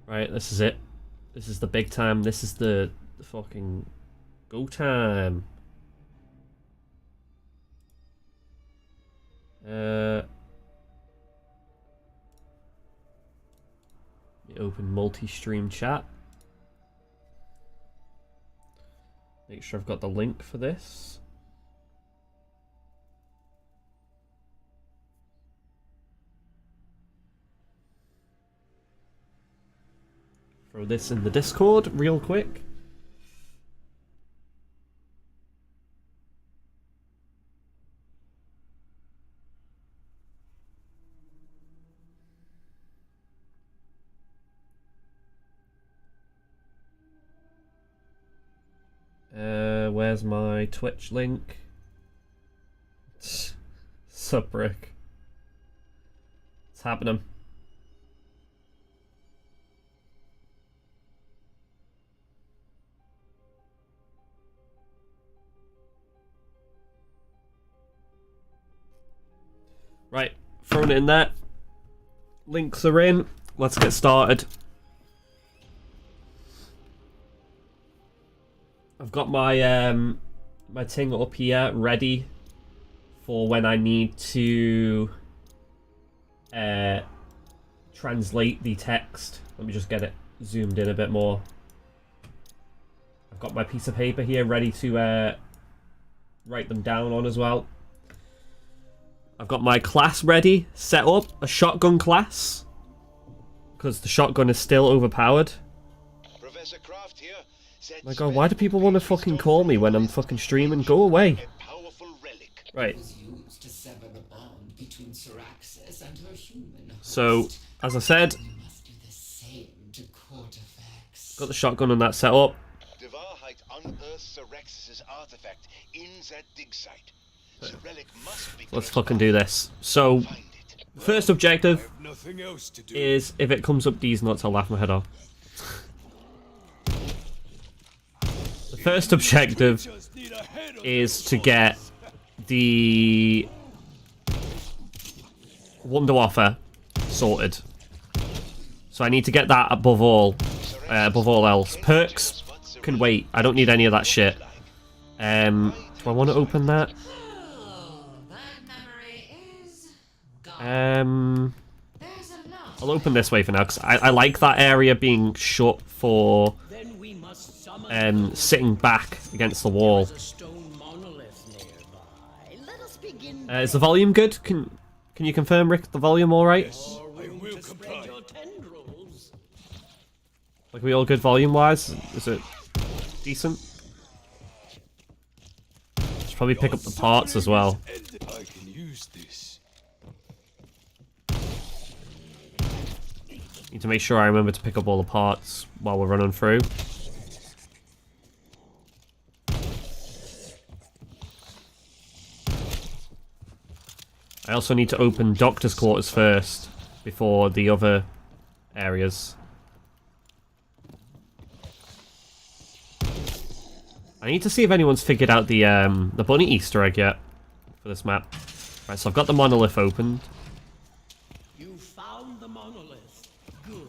Right, this is it. This is the big time. This is the fucking go time. Open multi-stream chat. Make sure I've got the link for this. Throw this in the Discord real quick. Where's my Twitch link? Sup, Rick? What's happening? Right, throwing it in there. Links are in. Let's get started. I've got my my thing up here ready for when I need to translate the text. Let me just get it zoomed in a bit more. I've got my piece of paper here ready to write them down on as well. I've got my class ready, set up, a shotgun class, because the shotgun is still overpowered. Professor Kraft here. My god, why do people want to fucking call me when I'm fucking streaming? Go away. Right. So, as I said, got the shotgun on that set up. Let's fucking do this. So, first objective is if it comes up these nuts, I'll laugh my head off. The first objective is to get the Wonder Waffle sorted. So I need to get that above all else. Perks can wait. I don't need any of that shit. Do I want to open that? I'll open this way for now because I like that area being shut for sitting back against the wall. Is the volume good? Can you confirm, Rick, the volume all right? Like, are we all good volume-wise? Is it decent? Should probably pick up the parts as well. Need to make sure I remember to pick up all the parts while we're running through. I also need to open Doctor's Quarters first, before the other areas. I need to see if anyone's figured out the bunny Easter egg yet for this map. Right, so I've got the monolith opened. You found the monolith. Good.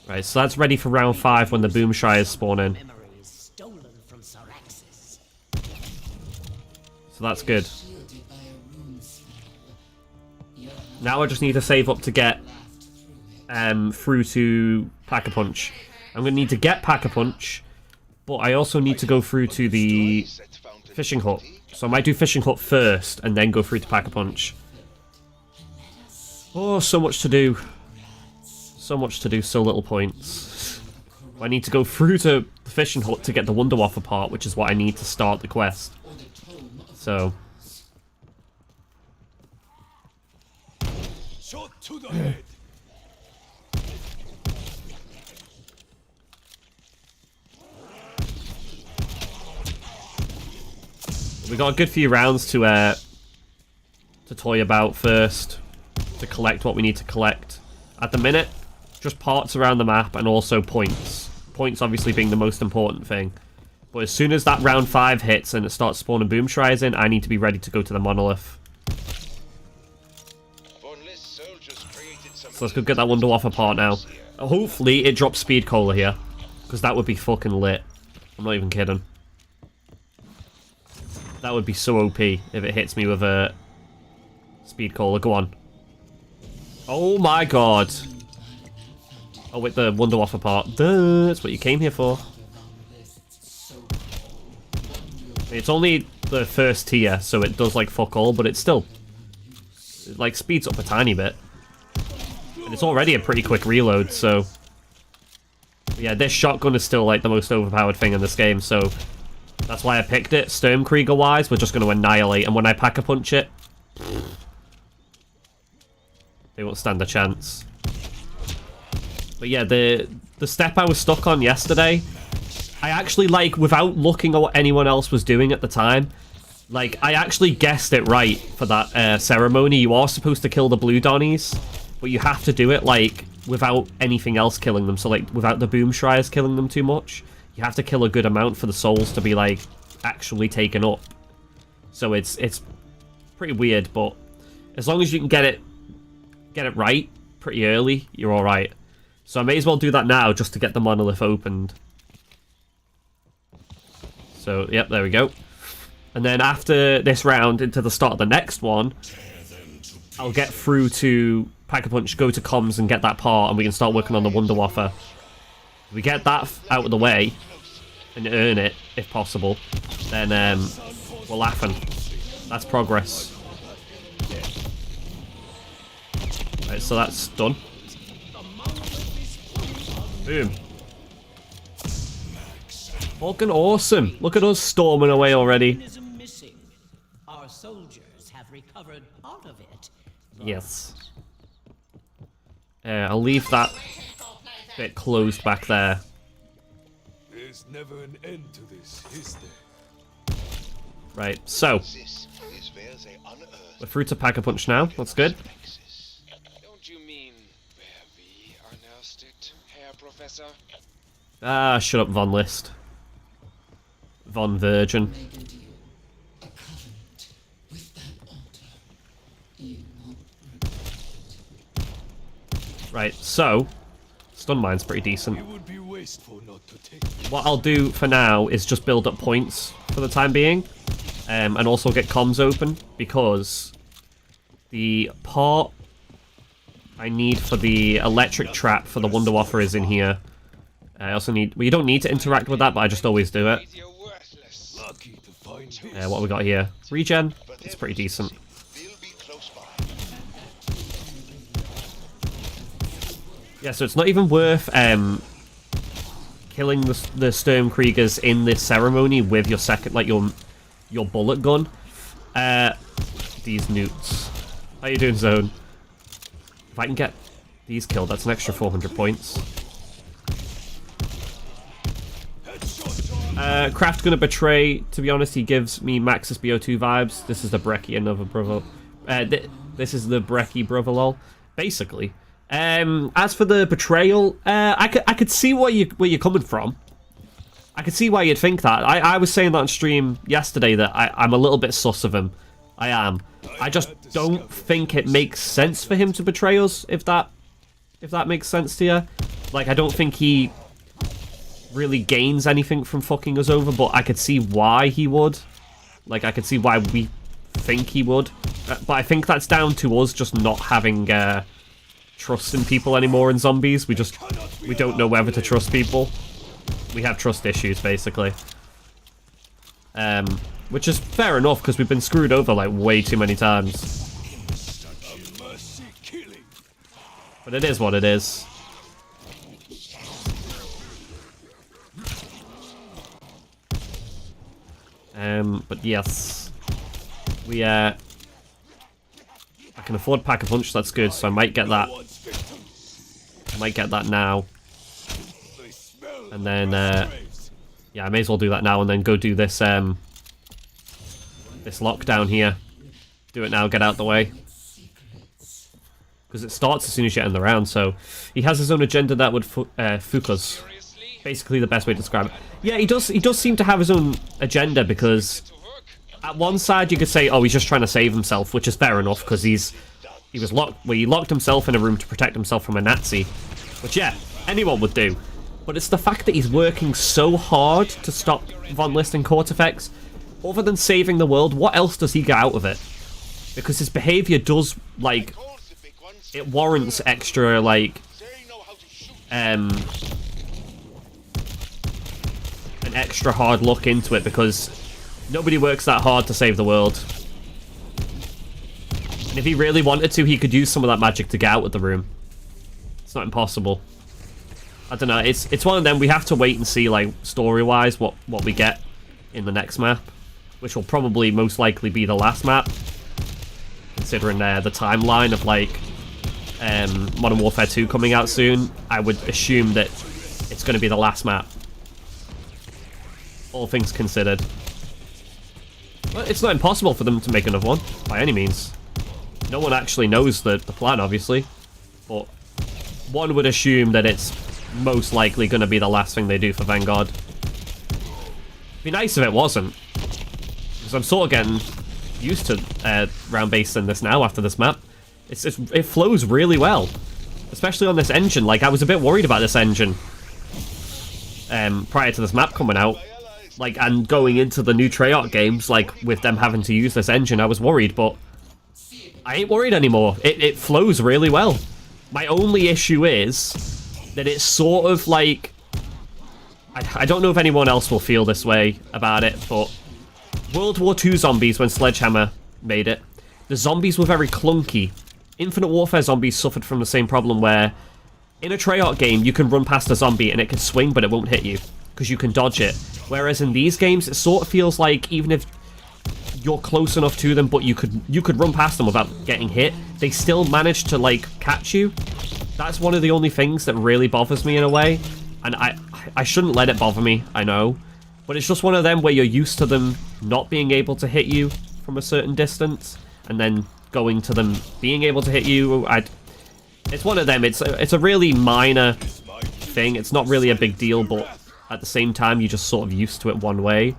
Right, so that's ready for round 5 when the Boomshires spawn in. So that's good. Now I just need to save up to get through to Pack-a-Punch. I'm going to need to get Pack-a-Punch, but I also need to go through to the fishing hut. So I might do fishing hut first and then go through to Pack-a-Punch. Oh, so much to do. So much to do, so little points. I need to go through to the fishing hut to get the Wonder Waffle part, which is what I need to start the quest. So... to the head. We got a good few rounds to toy about first, to collect what we need to collect. At the minute, just parts around the map and also points. Points obviously being the most important thing. But as soon as that round 5 hits and it starts spawning Boomshires in, I need to be ready to go to the monolith. So let's go get that Wonder Waffle part now. Hopefully it drops speed cola here, because that would be fucking lit. I'm not even kidding. That would be so OP if it hits me with a speed cola. Go on. Oh my god. Oh, with the Wunderwaffe part. Duh, that's what you came here for. It's only the first tier, so it does like fuck all, but it's still it, like speeds up a tiny bit. And it's already a pretty quick reload, so yeah, this shotgun is still like the most overpowered thing in this game, so that's why I picked it. Sturmkrieger wise, we're just going to annihilate, and when I pack a punch it, they won't stand a chance. But yeah, the step I was stuck on yesterday, I actually, like, without looking at what anyone else was doing at the time, like, I actually guessed it right for that ceremony. You are supposed to kill the blue Donnies, but you have to do it, like, without anything else killing them. So, like, without the Boom Shriers killing them too much. You have to kill a good amount for the souls to be, like, actually taken up. So it's pretty weird, but as long as you can get it right pretty early, you're alright. So I may as well do that now just to get the monolith opened. So, yep, there we go. And then after this round, into the start of the next one, I'll get through to Pack-a-Punch, go to comms and get that part, and we can start working on the Wunderwaffe. If we get that out of the way, and earn it, if possible, then we're laughing. That's progress. Right, so that's done. Boom. Fucking awesome. Look at us storming away already. Our soldiers have recovered part of it. Yes. I'll leave that bit closed back there. There's never an end to this, is there? Right, so This is where they unearthed we're through to Pack-a-Punch now. That's good. Nexus. Don't you mean where we unearthed it, Herr Professor? Ah, shut up, Von List. Von Virgin. Right, so stun mine's pretty decent. It would be wasteful not to take. What I'll do for now is just build up points for the time being, and also get comms open, because the part I need for the electric trap for the Wunderwaffe is in here. I also need... Well, you don't need to interact with that, but I just always do it. You're worthless. Lucky to find this. What have we got here? Regen. It's pretty decent. They'll be close by. Yeah, so it's not even worth killing the Sturmkriegers in this ceremony with your second, like your bullet gun. These newts. How you doing, Zone? If I can get these killed, that's an extra 400 points. Craft gonna betray. To be honest, he gives me Maxis BO2 vibes. This is the Brekkie another brother. This is the Brekkie brother lol. Basically. As for the betrayal, I could see where you're coming from. I could see why you'd think that. I was saying that on stream yesterday that I'm a little bit sus of him. I am. I just don't think it makes sense for him to betray us, if that makes sense to you. Like, I don't think he really gains anything from fucking us over, but I could see why he would. Like, I could see why we think he would. But I think that's down to us just not having trust in people anymore in zombies. We don't know whether to trust people. We have trust issues, basically. Which is fair enough, because we've been screwed over, like, way too many times. But it is what it is. But yes. I can afford Pack-a-Punch, that's good, so I might get that. I might get that now. And then, yeah, I may as well do that now and then go do this, this lockdown here. Do it now, get out the way. Because it starts as soon as you end the round, so... He has his own agenda that would fuck us. Basically the best way to describe it. Yeah, he does seem to have his own agenda, because... At one side you could say, oh, he's just trying to save himself, which is fair enough, because he locked himself in a room to protect himself from a Nazi. Which, yeah, anyone would do. But it's the fact that he's working so hard to stop Von List and Cortifex. Other than saving the world, what else does he get out of it? Because his behavior does, like, it warrants extra, like, an extra hard look into it, because nobody works that hard to save the world. And if he really wanted to, he could use some of that magic to get out of the room. It's not impossible. I don't know, it's one of them, we have to wait and see, like, story-wise, what we get in the next map. Which will probably most likely be the last map. Considering the timeline of, like, Modern Warfare 2 coming out soon, I would assume that it's going to be the last map. All things considered. But it's not impossible for them to make another one, by any means. No one actually knows the plan, obviously. But one would assume that it's most likely going to be the last thing they do for Vanguard. It'd be nice if it wasn't. Because I'm sort of getting used to round-based in this now after this map. It flows really well. Especially on this engine. Like, I was a bit worried about this engine prior to this map coming out. Like, and going into the new Treyarch games, like, with them having to use this engine, I was worried, but I ain't worried anymore. It flows really well. My only issue is that it's sort of like... I don't know if anyone else will feel this way about it, but World War II zombies, when Sledgehammer made it, the zombies were very clunky. Infinite Warfare zombies suffered from the same problem where in a Treyarch game, you can run past a zombie and it can swing, but it won't hit you because you can dodge it. Whereas in these games, it sort of feels like even if you're close enough to them, but you could run past them without getting hit, they still manage to, like, catch you. That's one of the only things that really bothers me in a way. And I shouldn't let it bother me, I know. But it's just one of them where you're used to them not being able to hit you from a certain distance, and then going to them being able to hit you. It's one of them. It's a really minor thing. It's not really a big deal, but at the same time, you're just sort of used to it one way.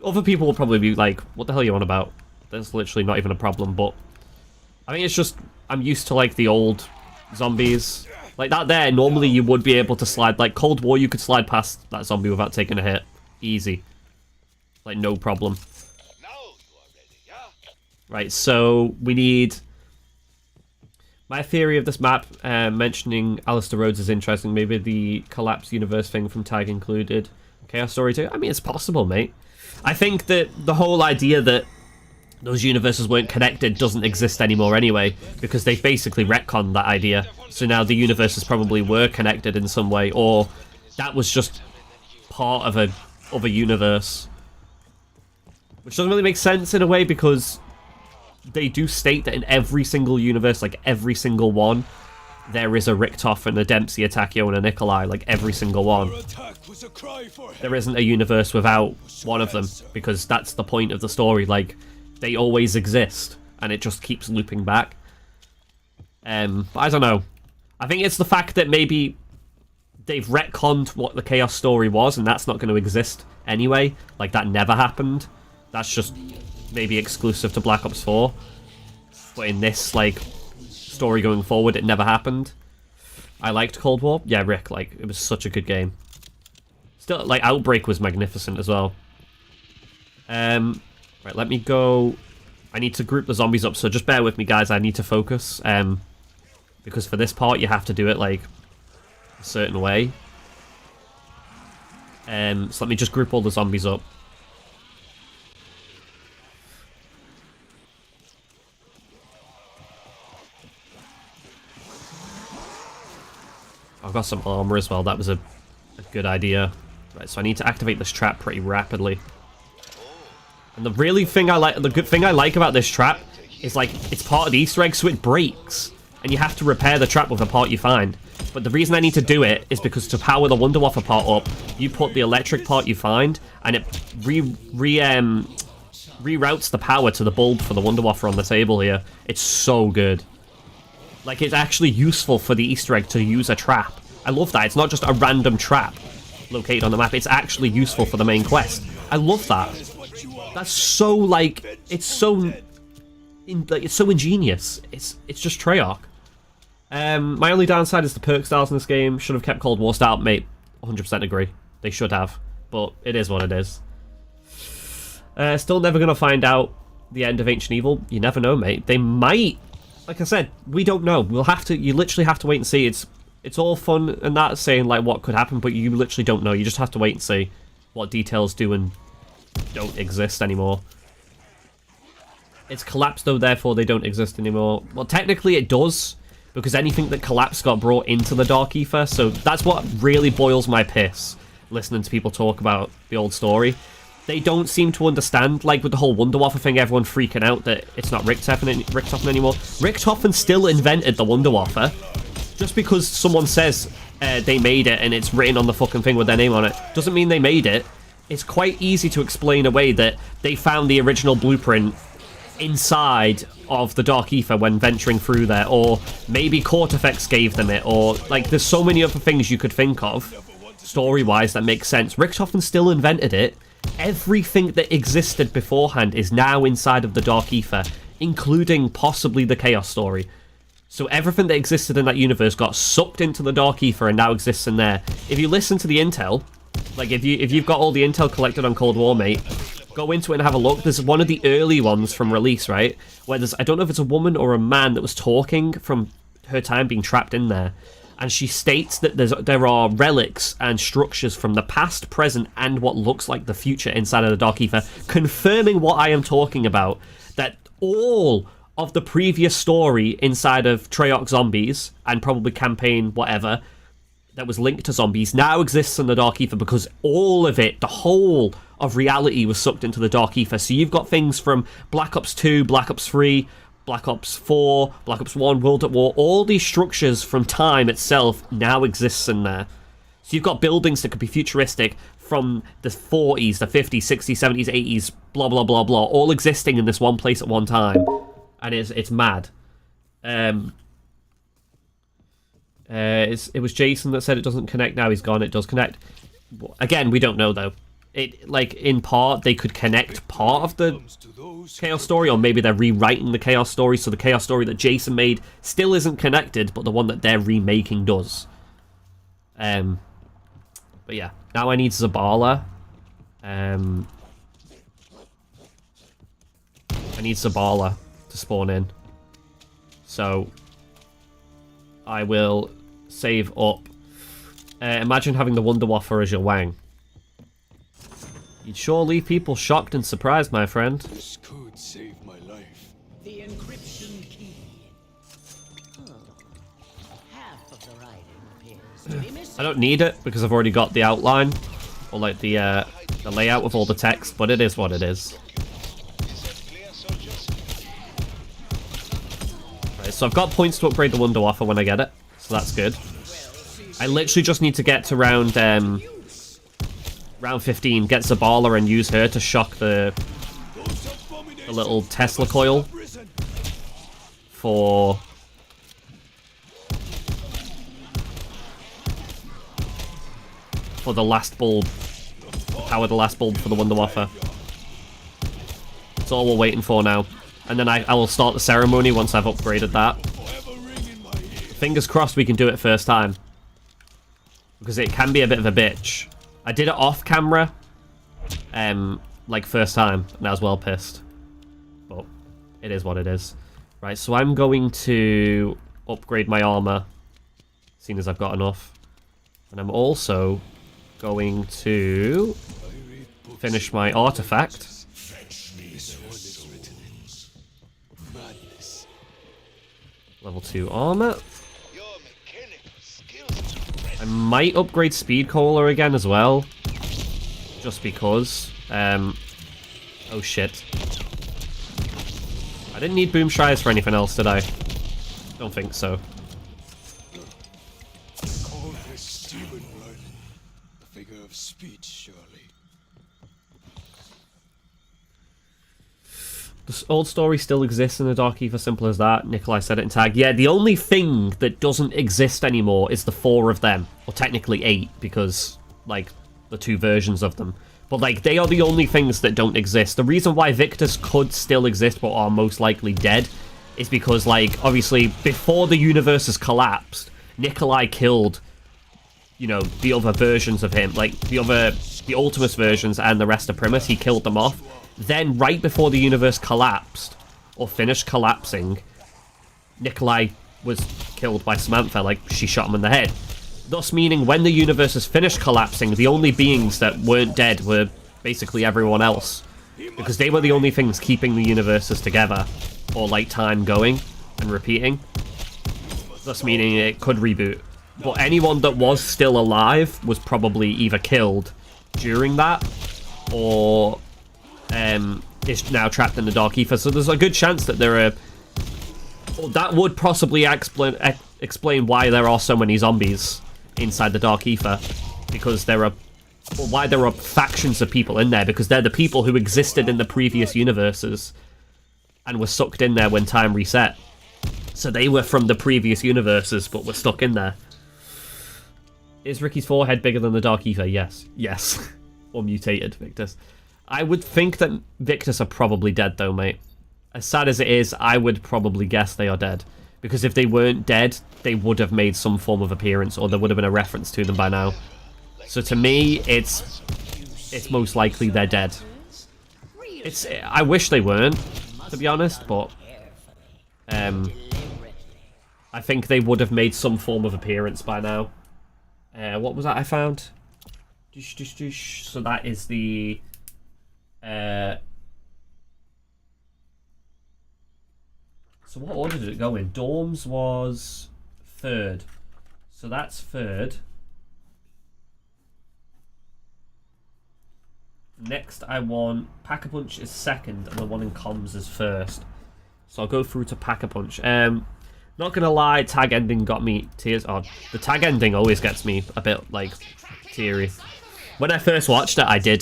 Other people will probably be like, what the hell are you on about? That's literally not even a problem, but I think it's just, I'm used to, like, the old zombies. Like, that there, normally you would be able to slide, like, Cold War, you could slide past that zombie without taking a hit. Easy. Like, no problem. Right, so we need... My theory of this map, mentioning Alistair Rhodes is interesting. Maybe the collapsed universe thing from Tag included. Chaos Story 2? I mean, it's possible, mate. I think that the whole idea that those universes weren't connected doesn't exist anymore anyway, because they've basically retconned that idea. So now the universes probably were connected in some way, or that was just part of a universe. Which doesn't really make sense in a way, because they do state that in every single universe, like every single one, there is a Richtof and a Dempsey, a Takeo and a Nikolai, like every single one. There isn't a universe without one of them, because that's the point of the story. Like, they always exist, and it just keeps looping back. But I don't know. I think it's the fact that maybe they've retconned what the Chaos Story was, and that's not going to exist anyway. Like, that never happened. That's just maybe exclusive to Black Ops 4. But in this, like, story going forward, it never happened. I liked Cold War. Yeah, Rick, like, it was such a good game. Still, like, Outbreak was magnificent as well. Right, let me go. I need to group the zombies up, so just bear with me, guys. I need to focus. Because for this part, you have to do it, like, a certain way. So let me just group all the zombies up. I've got some armor as well. That was a good idea. Right, so I need to activate this trap pretty rapidly. And the good thing I like about this trap is, like, it's part of the Easter egg, so it breaks. And you have to repair the trap with a part you find. But the reason I need to do it is because to power the Wunderwaffe part up, you put the electric part you find, and it reroutes the power to the bulb for the Wunderwaffe on the table here. It's so good. Like, it's actually useful for the Easter egg to use a trap. I love that. It's not just a random trap located on the map. It's actually useful for the main quest. I love that. That's so, like, it's so ingenious. It's just Treyarch. My only downside is the perk styles in this game. Should have kept Cold War style, mate. 100% agree. They should have. But it is what it is. Still never going to find out the end of Ancient Evil. You never know, mate. They might. Like I said, we don't know. We'll have to. You literally have to wait and see. It's all fun and that, saying like what could happen, but you literally don't know. You just have to wait and see what details do and don't exist anymore. It's collapsed though, therefore they don't exist anymore. Well, technically it does, because anything that collapsed got brought into the Dark Ether, so that's what really boils my piss, listening to people talk about the old story. They don't seem to understand, like with the whole Wunderwaffe thing, everyone freaking out that it's not Richtofen anymore. Richtofen still invented the Wunderwaffe. Just because someone says they made it and it's written on the fucking thing with their name on it, doesn't mean they made it. It's quite easy to explain away that they found the original blueprint inside of the Dark Ether when venturing through there, or maybe Cortifex gave them it, or like there's so many other things you could think of story-wise that make sense. Richtofen still invented it. Everything that existed beforehand is now inside of the Dark Ether, including possibly the Chaos story. So everything that existed in that universe got sucked into the Dark Ether and now exists in there. If you listen to the intel, like if you've got all the intel collected on Cold War, mate, go into it and have a look. There's one of the early ones from release, right? Where there's, I don't know if it's a woman or a man that was talking from her time being trapped in there. And she states that there are relics and structures from the past, present, and what looks like the future inside of the Dark Ether, confirming what I am talking about. That all of the previous story inside of Treyarch Zombies, and probably campaign whatever, that was linked to zombies, now exists in the Dark Ether, because all of it, the whole of reality, was sucked into the Dark Ether. So you've got things from Black Ops 2, Black Ops 3, Black Ops 4, Black Ops 1, World at War, all these structures from time itself now exists in there. So you've got buildings that could be futuristic from the 40s, the 50s, 60s, 70s, 80s, blah, blah, blah, blah, all existing in this one place at one time. And it's mad. It was Jason that said it doesn't connect. Now he's gone. It does connect. Again, we don't know, though. It, like, in part, they could connect part of the Chaos story, or maybe they're rewriting the Chaos story, so the Chaos story that Jason made still isn't connected, but the one that they're remaking does. But yeah, now I need Zabala. I need Zabala to spawn in. So I will save up. Imagine having the Wunderwaffe as your Wang. You'd sure leave people shocked and surprised, my friend. This could save my life. The encryption key. Oh, half of the writing appears to be missing. I don't need it because I've already got the outline, or like the layout with all the text, but it is what it is. Right, so I've got points to upgrade the Wunderwaffe when I get it, so that's good. I literally just need to get to round 15, get Zabala and use her to shock the little Tesla coil for the last bulb. Power the last bulb for the Wunderwaffe. That's all we're waiting for now. And then I will start the ceremony once I've upgraded that. Fingers crossed we can do it first time, because it can be a bit of a bitch. I did it off camera, like first time, and I was well pissed. But it is what it is. Right, so I'm going to upgrade my armor, seeing as I've got enough. And I'm also going to finish my artifact. Level 2 armor. I might upgrade Speed Cola again as well, just because. Oh shit. I didn't need Boom Shires for anything else, did I? Don't think so. All this demon blood. A figure of speech, surely. The old story still exists in the Dark Ether, simple as that. Nikolai said it in tag. Yeah, the only thing that doesn't exist anymore is the 4 of them. Or technically 8, because, like, the 2 versions of them. But, like, they are the only things that don't exist. The reason why Victors could still exist, but are most likely dead, is because, like, obviously, before the universe has collapsed, Nikolai killed, you know, the other versions of him, like, the Ultimus versions and the rest of Primus, he killed them off. Then, right before the universe collapsed, or finished collapsing, Nikolai was killed by Samantha, like, she shot him in the head. Thus meaning, when the universe has finished collapsing, the only beings that weren't dead were basically everyone else. Because they were the only things keeping the universes together, or, like, time going and repeating. Thus meaning it could reboot. But anyone that was still alive was probably either killed during that, or is now trapped in the Dark Ether. So there's a good chance that there are... Well, that would possibly explain why there are so many zombies inside the Dark Ether. Because there are... Well, why there are factions of people in there. Because they're the people who existed in the previous universes and were sucked in there when time reset. So they were from the previous universes, but were stuck in there. Is Ricky's forehead bigger than the Dark Ether? Yes. Yes. Or mutated, Victus. I would think that Victus are probably dead, though, mate. As sad as it is, I would probably guess they are dead. Because if they weren't dead, they would have made some form of appearance, or there would have been a reference to them by now. So to me, it's most likely they're dead. I wish they weren't, to be honest, but I think they would have made some form of appearance by now. What was that I found? So that is the... So what order did it go in? Dorms was third. So that's third. Next I want... Pack-a-Punch is second, and the one in comms is first. So I'll go through to Pack-a-Punch. Not gonna lie, tag ending got me tears. Oh, the tag ending always gets me a bit, like, teary. When I first watched it, I did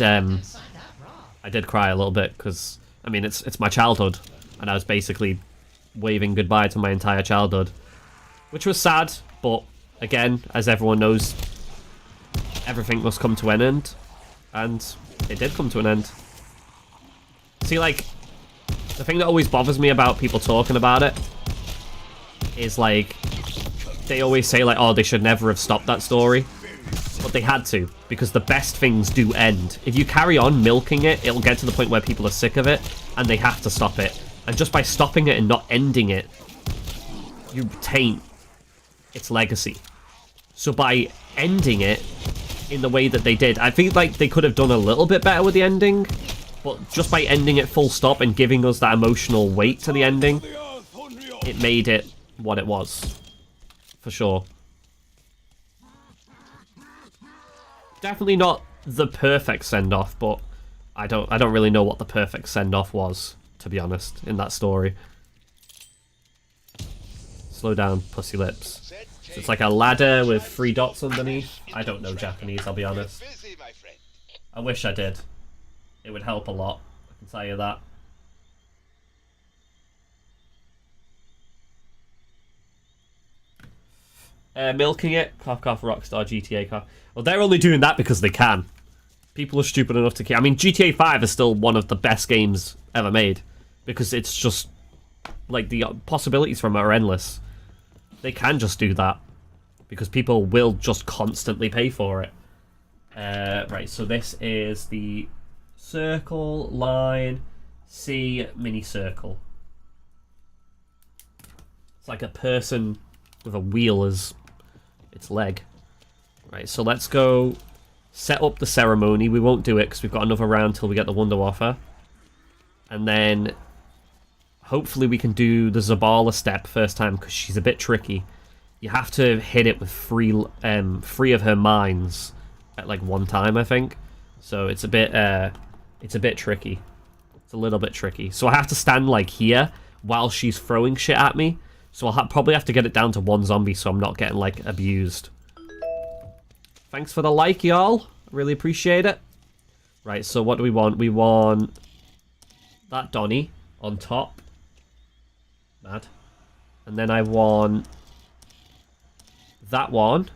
cry a little bit, because, I mean, it's my childhood, and I was basically waving goodbye to my entire childhood. Which was sad, but, again, as everyone knows, everything must come to an end, and it did come to an end. See, like, the thing that always bothers me about people talking about it is, like, they always say, like, oh, they should never have stopped that story. But they had to, because the best things do end. If you carry on milking it, it'll get to the point where people are sick of it, and they have to stop it. And just by stopping it and not ending it, you taint its legacy. So by ending it in the way that they did, I feel like they could have done a little bit better with the ending, but just by ending it full stop and giving us that emotional weight to the ending, it made it what it was. For sure. Definitely not the perfect send-off, but I don't really know what the perfect send-off was, to be honest, in that story. Slow down, pussy lips. So it's like a ladder with 3 dots underneath. I don't know Japanese, I'll be honest. I wish I did. It would help a lot, I can tell you that. Milking it, cough cough, Rockstar, GTA cough. Well, they're only doing that because they can. People are stupid enough to care. I mean, GTA 5 is still one of the best games ever made. Because it's just, like, the possibilities from it are endless. They can just do that. Because people will just constantly pay for it. Right, so this is the circle, line, C, mini circle. It's like a person with a wheel as its leg. Right, so let's go set up the ceremony. We won't do it because we've got another round till we get the Wonder Waffle. And then hopefully we can do the Zabala step first time because she's a bit tricky. You have to hit it with three of her mines at like one time, I think. So it's a bit tricky. It's a little bit tricky. So I have to stand like here while she's throwing shit at me. So I'll probably have to get it down to 1 zombie so I'm not getting like abused. Thanks for the like, y'all. Really appreciate it. Right, so what do we want? We want that Donnie on top. Mad. And then I want that one.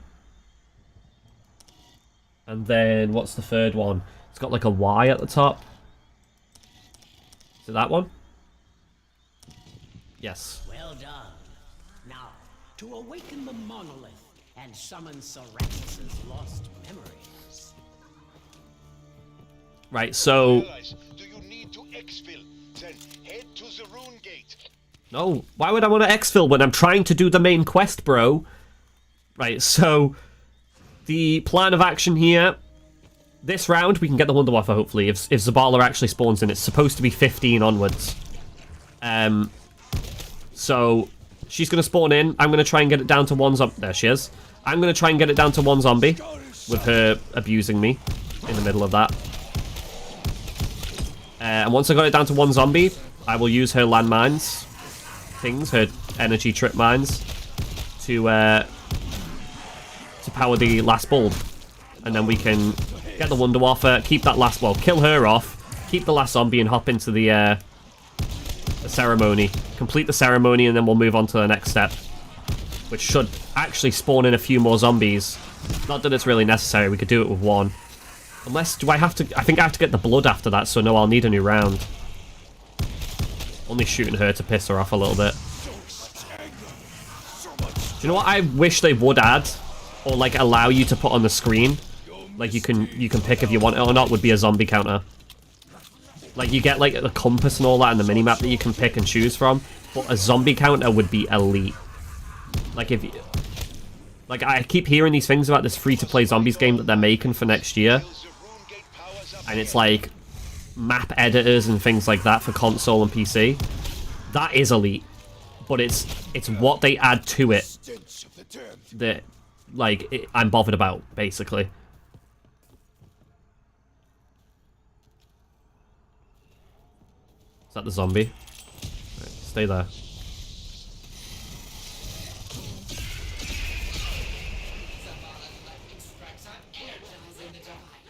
And then what's the third one? It's got like a Y at the top. Is it that one? Yes. Well done. Now, to awaken the monolith and summon Sarax's lost memories. Right, so... Realize, do you need to exfil? Then head to the rune gate. No, why would I want to exfil when I'm trying to do the main quest, bro? Right, so... The plan of action here... This round, we can get the Wonder Waffle, hopefully. If Zabala actually spawns in, it's supposed to be 15 onwards. So, she's going to spawn in. I'm going to try and get it down to one zombie. There she is. I'm going to try and get it down to one zombie. With her abusing me in the middle of that. And once I got it down to one zombie, I will use her landmines. Things, her energy trip mines. To power the last bulb. And then we can get the Wonder Waffle, keep that last... Well, kill her off. Keep the last zombie and hop into the ceremony. Complete the ceremony and then we'll move on to the next step. Which should actually spawn in a few more zombies. Not that it's really necessary, we could do it with one. Unless, do I have to... I think I have to get the blood after that, so no, I'll need a new round. Only shooting her to piss her off a little bit. Do you know what I wish they would add? Or, like, allow you to put on the screen? Like, you can pick if you want it or not, would be a zombie counter. Like, you get, like, the compass and all that and the minimap that you can pick and choose from. But a zombie counter would be elite. Like, if you... Like, I keep hearing these things about this free-to-play zombies game that they're making for next year. And it's, like, map editors and things like that for console and PC. That is elite. But it's what they add to it that, like, I'm bothered about, basically. Is that the zombie? Right, stay there.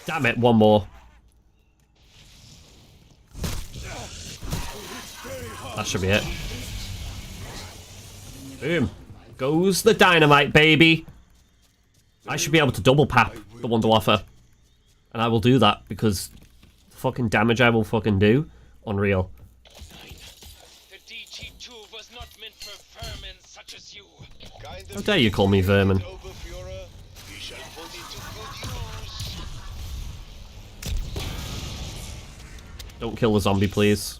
Damn it, one more. That should be it. Boom. Goes the dynamite, baby. I should be able to double pap the Wonder Waffle. And I will do that because the fucking damage I will fucking do. Unreal. The DT2 was not meant for vermin such as you. How dare you call me vermin? Don't kill the zombie, please.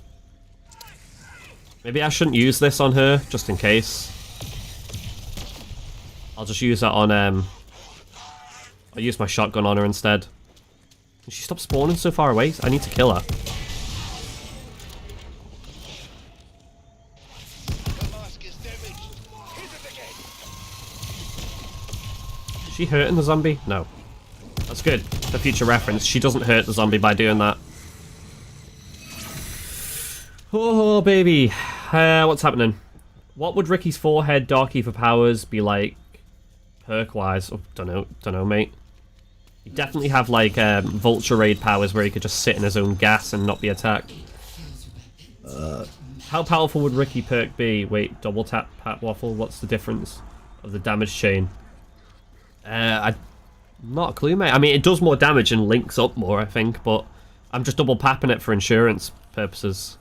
Maybe I shouldn't use this on her, just in case. I'll just use that on, I'll use my shotgun on her instead. Can she stop spawning so far away? I need to kill her. Is she hurting the zombie? No. That's good. For future reference, she doesn't hurt the zombie by doing that. Oh, baby. What's happening? What would Ricky's forehead Dark Ether powers be like perk-wise? Oh, don't know, mate. He'd definitely have, like, Vulture Raid powers where he could just sit in his own gas and not be attacked. How powerful would Ricky perk be? Wait, double tap Pat Waffle? What's the difference of the damage chain? Not a clue, mate. I mean, it does more damage and links up more, I think, but I'm just double papping it for insurance purposes.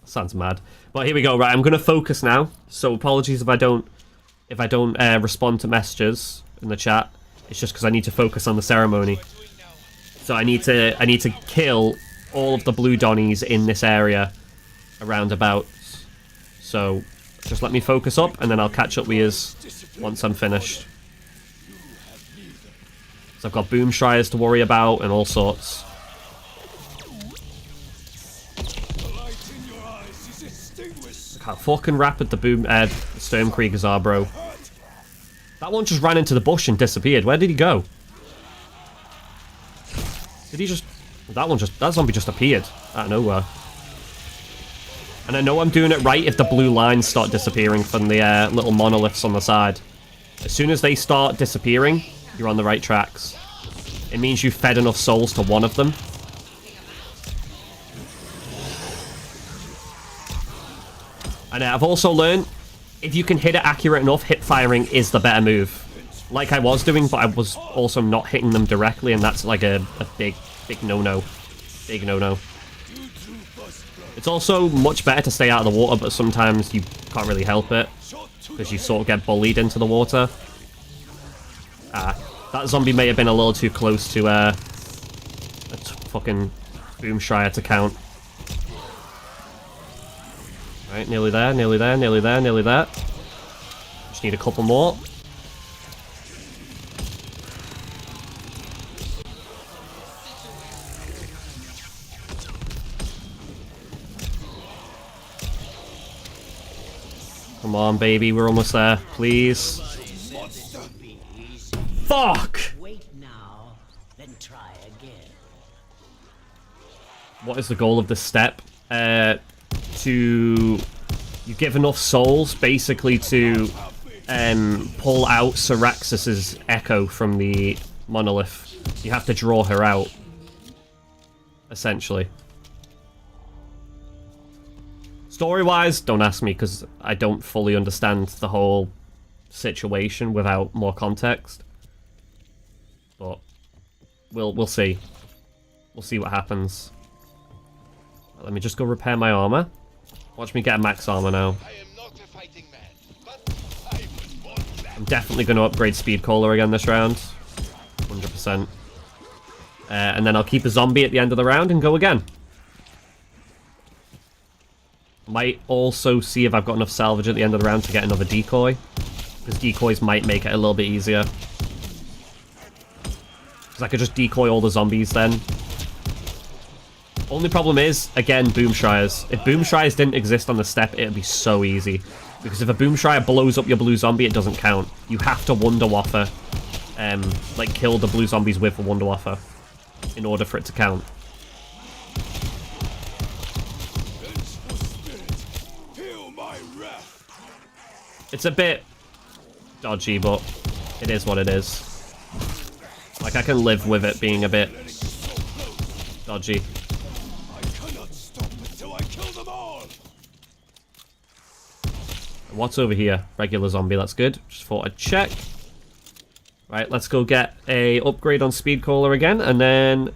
Sounds mad. But here we go. Right, I'm going to focus now. So apologies if I don't respond to messages in the chat. It's just because I need to focus on the ceremony. So I need to kill all of the blue donnies in this area around about. So just let me focus up, and then I'll catch up with you once I'm finished. So I've got boom shriers to worry about and all sorts. Look how fucking rapid the Stormkriegers are, bro. That one just ran into the bush and disappeared. Where did he go? Did he just... That zombie just appeared out of nowhere. And I know I'm doing it right if the blue lines start disappearing from the little monoliths on the side. As soon as they start disappearing, you're on the right tracks. It means you've fed enough souls to one of them. And I've also learned, if you can hit it accurate enough, hip firing is the better move. Like I was doing, but I was also not hitting them directly, and that's like a big no-no. Big no-no. It's also much better to stay out of the water, but sometimes you can't really help it because you sort of get bullied into the water. Ah, that zombie may have been a little too close to a fucking Boomshire to count. Right, nearly there, nearly there, nearly there, nearly there. Just need a couple more. Come on, baby, we're almost there. Please. Fuck! Wait now, then try again. What is the goal of this step? You give enough souls, basically, to pull out Syraxis's echo from the monolith. You have to draw her out, essentially. Story-wise, don't ask me, because I don't fully understand the whole situation without more context. But we'll see. We'll see what happens. Let me just go repair my armor. Watch me get a max armor now. I am not a fighting man, but I was born black. I'm definitely going to upgrade Speed Caller again this round. 100%. And then I'll keep a zombie at the end of the round and go again. Might also see if I've got enough salvage at the end of the round to get another decoy. Because decoys might make it a little bit easier. Because I could just decoy all the zombies then. Only problem is, again, Boomshires. If Boomshires didn't exist on the step, it'd be so easy. Because if a Boomshire blows up your blue zombie, it doesn't count. You have to Wonder Wafer, like kill the blue zombies with a Wonder Wafer in order for it to count. It's a bit dodgy, but it is what it is. Like, I can live with it being a bit dodgy. What's over here? Regular zombie, that's good. Just thought I'd check. Right, let's go get a upgrade on Speed Caller again, and then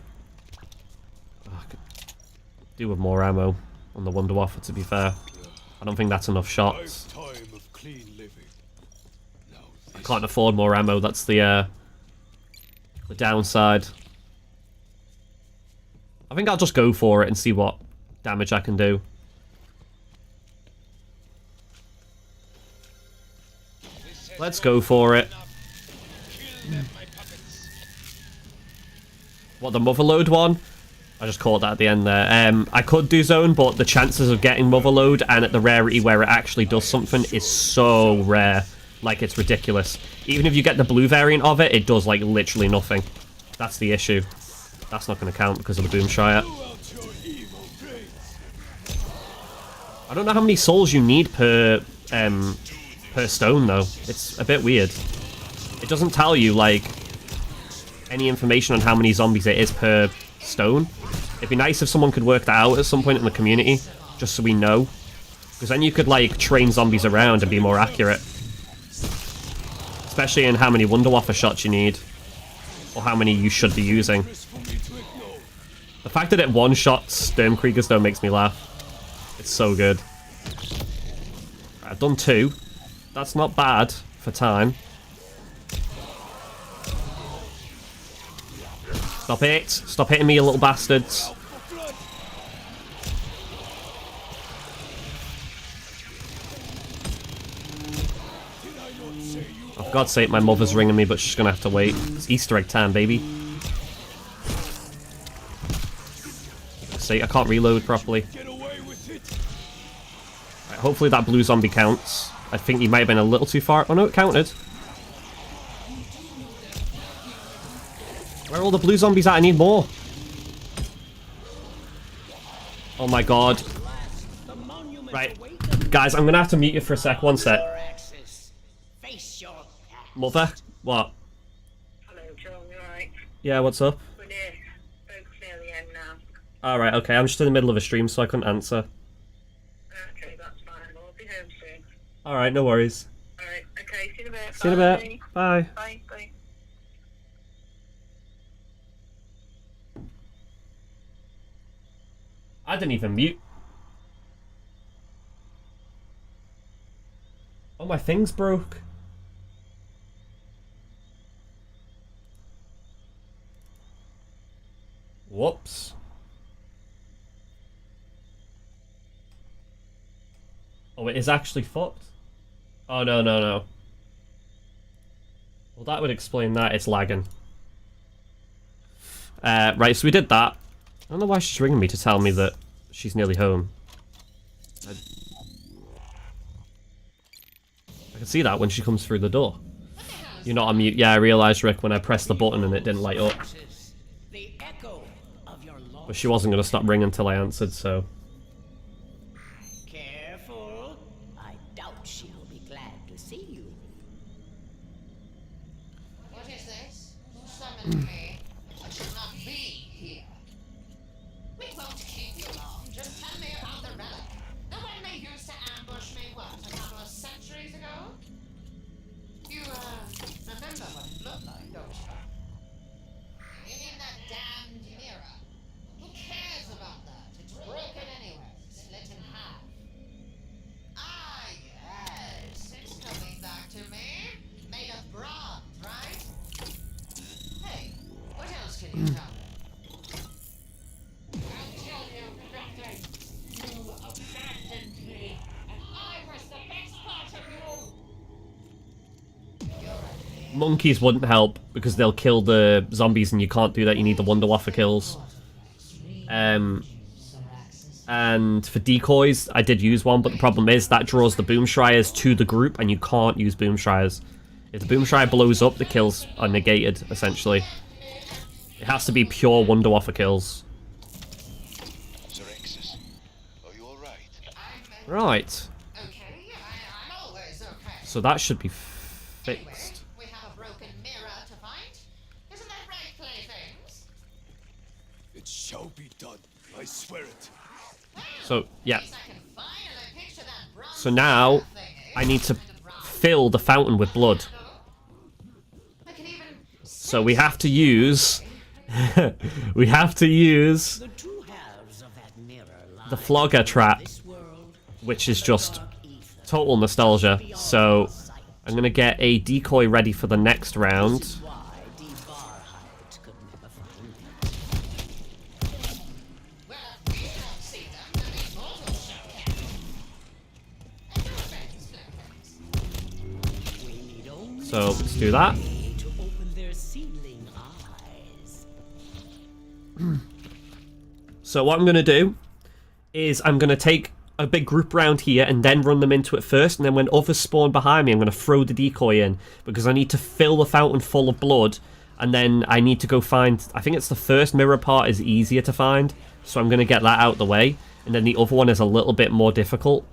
do with more ammo on the Wonder Wafer, to be fair. I don't think that's enough shots. I can't afford more ammo, that's the downside. I think I'll just go for it and see what damage I can do. Let's go for it. What, the Motherload one? I just caught that at the end there. I could do zone, but the chances of getting Motherload and at the rarity where it actually does something is so rare. Like, it's ridiculous. Even if you get the blue variant of it, it does, like, literally nothing. That's the issue. That's not going to count because of the Boomshire. I don't know how many souls you need per stone, though. It's a bit weird. It doesn't tell you, like, any information on how many zombies it is per stone. It'd be nice if someone could work that out at some point in the community, just so we know. Because then you could, like, train zombies around and be more accurate. Especially in how many Wonder Wafer shots you need. Or how many you should be using. The fact that it one-shots Sturmkriegers, though, makes me laugh. It's so good. Right, I've done 2. That's not bad for time. Stop it. Stop hitting me, you little bastards. Oh, for God's sake, my mother's ringing me, but she's going to have to wait. It's Easter egg time, baby. See, I can't reload properly. Right, hopefully that blue zombie counts. I think he might have been a little too far. Oh no, it counted. Where are all the blue zombies at? I need more. Oh my god. Right. Guys, I'm gonna have to mute you for a sec. One sec. Mother? What? Hello, John, you alright? Yeah, what's up? We're near the end now. Alright, okay. I'm just in the middle of a stream, so I couldn't answer. Okay, that's fine. We'll be home soon. Alright, no worries. Alright, okay, see you in a bit. See you in a bit. Bye. Bye, bye. I didn't even mute. Oh, my thing's broke. Whoops. Oh, it is actually fucked. Oh, no, no, no. Well, that would explain that. It's lagging. Right, so we did that. I don't know why she's ringing me to tell me that she's nearly home. I can see that when she comes through the door. You're not on mute. Yeah, I realised, Rick, when I pressed the button and it didn't light up. But she wasn't going to stop ringing until I answered, so... Careful. I doubt she'll be glad to see you. What is this? You summoned me. I should not be here. We won't keep you long. Just tell me about the relic. The one they used to ambush me, what, a couple of centuries ago? You, remember what it looked like, don't you? You mean that damned mirror? Who cares about that? It's broken anyway. Split in half. Ah, yes. It's coming back to me. Made of bronze, right? Hey, what else can you tell me? I'll tell you nothing. You abandoned me, and I was the best part of you. Monkeys wouldn't help, because they'll kill the zombies, and you can't do that. You need the Wunderwaffe kills. And for decoys, I did use one, but the problem is that draws the Boomshires to the group, and you can't use Boomshires. If the Boomshire blows up, the kills are negated, essentially. It has to be pure Wunderwaffe kills. Xerxes, are you alright? Right. Okay, I'm always okay. So that should be fixed. We have a broken mirror to find. Isn't that right, playthings? It shall be done. I swear it. So, yeah. I can finally picture that bronze So now, I need to fill the fountain with blood. I can even So we have to use... we have to use The two halves of that mirror lie the Flogger trap, this world, which is just dark ether. total nostalgia. So I'm going to get a decoy ready for the next round. Why Devarheit could never find them. well, if we don't see them, then the immortals shall can. And no offense, playthings. We need only So let's do that. to open their seedling eyes. So what I'm going to do is I'm going to take a big group round here and then run them into it first, and then when others spawn behind me, I'm going to throw the decoy in, because I need to fill the fountain full of blood, and then I need to go find... I think it's the first mirror part is easier to find, so I'm going to get that out the way, and then the other one is a little bit more difficult.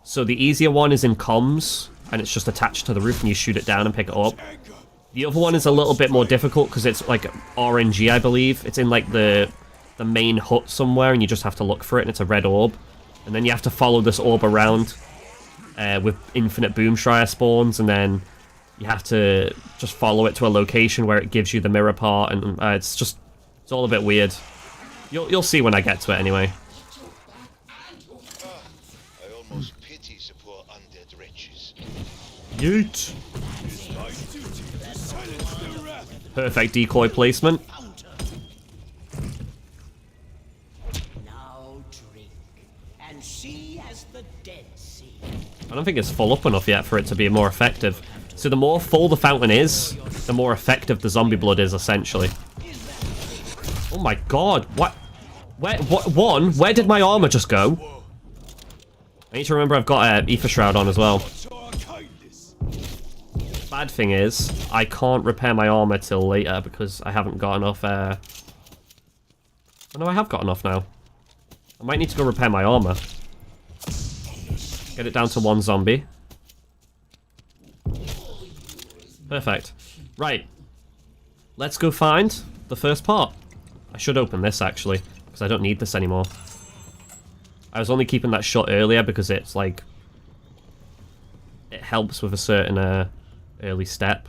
So the easier one is in comms, and it's just attached to the roof, and you shoot it down and pick it up. The other one is a little bit more difficult, because it's like RNG, I believe. It's in like the main hut somewhere, and you just have to look for it, and it's a red orb. And then you have to follow this orb around with infinite Boomshire spawns, and then you have to just follow it to a location where it gives you the mirror part, and it's all a bit weird. You'll see when I get to it anyway. I almost pity the poor undead wretches. Yeet! It's my duty to silence their wrath. Perfect decoy placement. Now drink, and see as the dead see. I don't think it's full up enough yet for it to be more effective. So the more full the fountain is, the more effective the zombie blood is, essentially. Oh my god, what? Where did my armor just go? I need to remember I've got Ether Shroud on as well. Show our kindness. Bad thing is, I can't repair my armor till later because I haven't got enough, Oh no, I have got enough now. I might need to go repair my armor. Get it down to 1 zombie. Perfect. Right. Let's go find the first part. I should open this, actually, because I don't need this anymore. I was only keeping that shut earlier because it's, like... it helps with a certain, early step.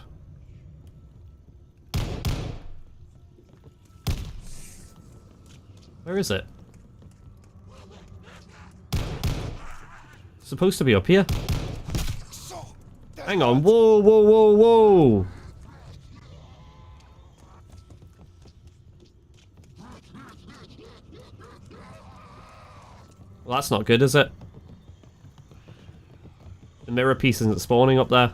Where is it? It's supposed to be up here. Hang on. Whoa, whoa, whoa, whoa. Well, that's not good, is it? The mirror piece isn't spawning up there.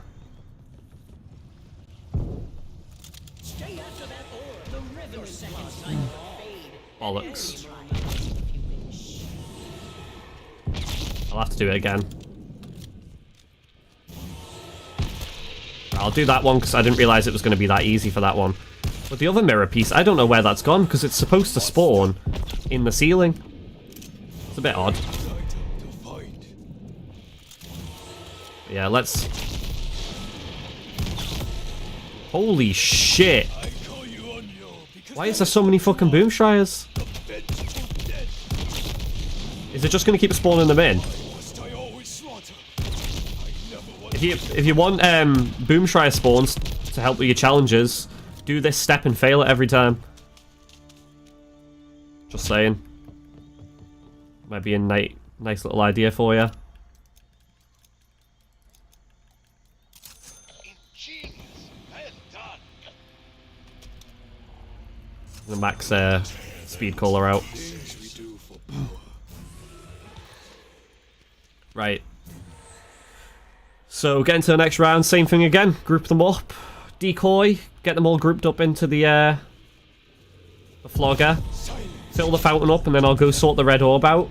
Bollocks. I'll have to do it again. I'll do that one because I didn't realise it was going to be that easy for that one. But the other mirror piece, I don't know where that's gone because it's supposed to spawn in the ceiling. It's a bit odd. Yeah, let's... Holy shit! Why is there so many fucking Boomshires? Is it just going to keep spawning them in? If you want Boomshire spawns to help with your challenges, do this step and fail it every time. Just saying. Might be a nice little idea for you. The max speed caller out. Right. So get into the next round, same thing again. Group them up. Decoy. Get them all grouped up into the flogger. Fill the fountain up, and then I'll go sort the red orb out.